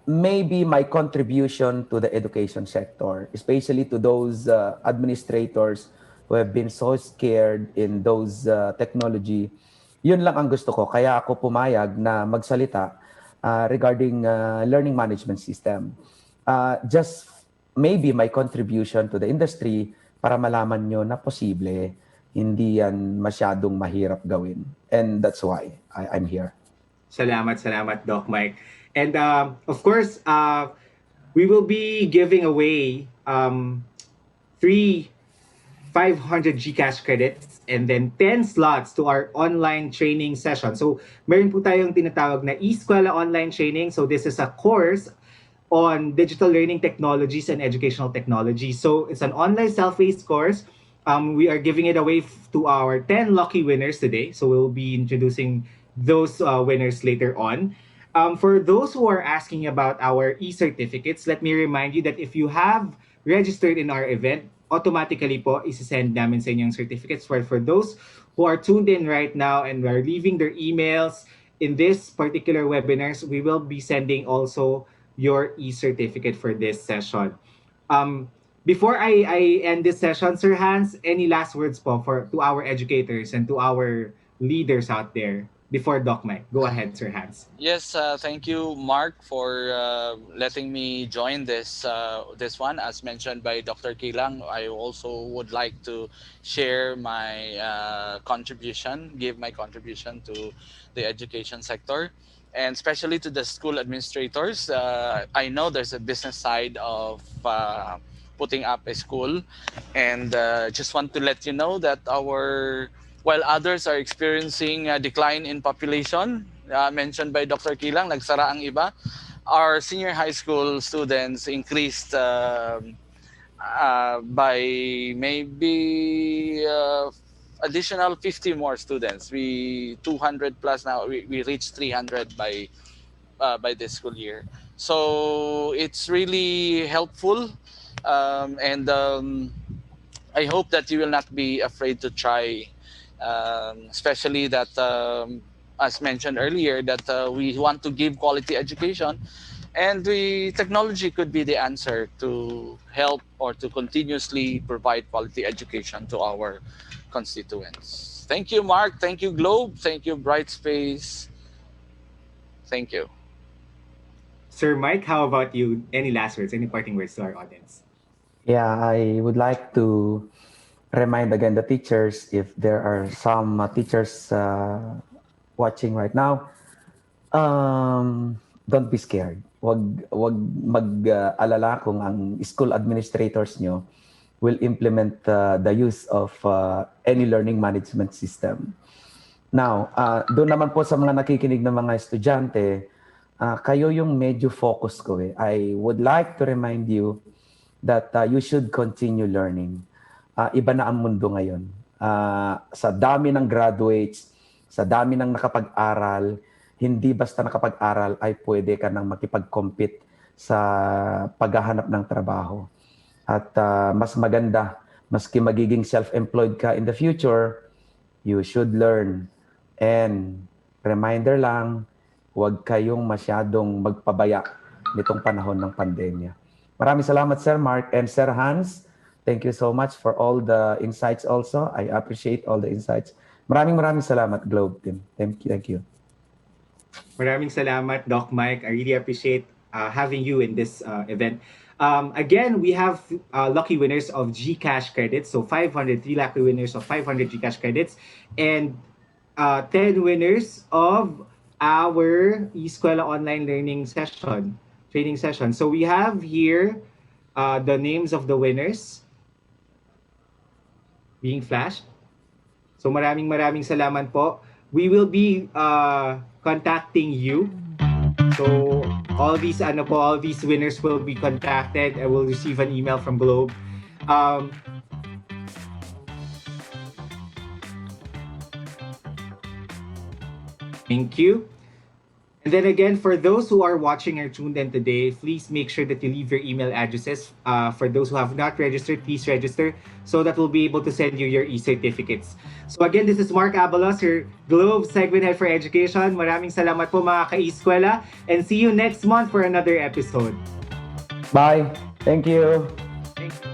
Maybe my contribution to the education sector, especially to those administrators who who have been so scared in those technology. Yun lang ang gusto ko. Kaya ako pumayag na magsalita regarding learning management system. Just maybe my contribution to the industry para malaman nyo na posible, hindi yan masyadong mahirap gawin. And that's why I'm here. Salamat, salamat, Doc Mike. And of course, we will be giving away three 500 GCash credits and then 10 slots to our online training session. So, meron po tayong tinatawag na eSkwela Online Training. So, this is a course on digital learning technologies and educational technology. So, it's an online self-paced course. We are giving it away to our 10 lucky winners today. So, we'll be introducing those winners later on. For those who are asking about our e-certificates, let me remind you that if you have registered in our event, automatically po isi-send namin sa inyo yung certificates. For those who are tuned in right now and are leaving their emails in this particular webinars, we will be sending also your e-certificate for this session. Before I end this session, Sir Hans, any last words po to our educators and to our leaders out there before Doc Mike? Go ahead, Sir Hans. Yes, thank you, Mark, for letting me join this one. As mentioned by Dr. Kilang, I also would like to share my contribution, give my contribution to the education sector, and especially to the school administrators. I know there's a business side of putting up a school, and just want to let you know that while others are experiencing a decline in population, mentioned by Dr. Kilang, nagsara ang iba, our senior high school students increased by maybe additional 50 more students. We 200 plus now. We reached 300 by this school year. So it's really helpful, and I hope that you will not be afraid to try, especially that, as mentioned earlier, that we want to give quality education, and the technology could be the answer to help or to continuously provide quality education to our constituents. Thank you, Mark. Thank you, Globe. Thank you, Brightspace. Thank you. Sir Mike, how about you? Any last words, any parting words to our audience? Yeah, I would like to remind again the teachers, if there are some teachers watching right now, don't be scared. Wag mag-alala kung ang school administrators nyo will implement the use of any learning management system. Now, doon naman po sa mga nakikinig ng mga estudyante, kayo yung medyo focus ko eh. I would like to remind you that you should continue learning. Iba na ang mundo ngayon. Sa dami ng graduates, sa dami ng nakapag-aral, hindi basta nakapag-aral ay pwede ka nang makipag-compete sa paghahanap ng trabaho. At mas maganda, maski magiging self-employed ka in the future, you should learn. And reminder lang, huwag kayong masyadong magpabaya nitong panahon ng pandemya. Maraming salamat, Sir Mark and Sir Hans. Thank you so much for all the insights also. I appreciate all the insights. Maraming salamat, Globe team. Thank you. Maraming salamat, Doc Mike. I really appreciate having you in this event. Again, we have lucky winners of GCash credits. So 500, 3 lucky winners of 500 GCash credits. And 10 winners of our eSkwela online learning session, training session. So we have here the names of the winners being flashed. So maraming salamat po. We will be contacting you. So all these winners will be contacted and will receive an email from Globe. Thank you. And then again, for those who are watching or tuned in today, please make sure that you leave your email addresses. For those who have not registered, please register so that we'll be able to send you your e-certificates. So again, this is Mark Abalos, your Globe Segment Head for Education. Maraming salamat po mga ka-eskwela, and see you next month for another episode. Bye. Thank you. Thank you.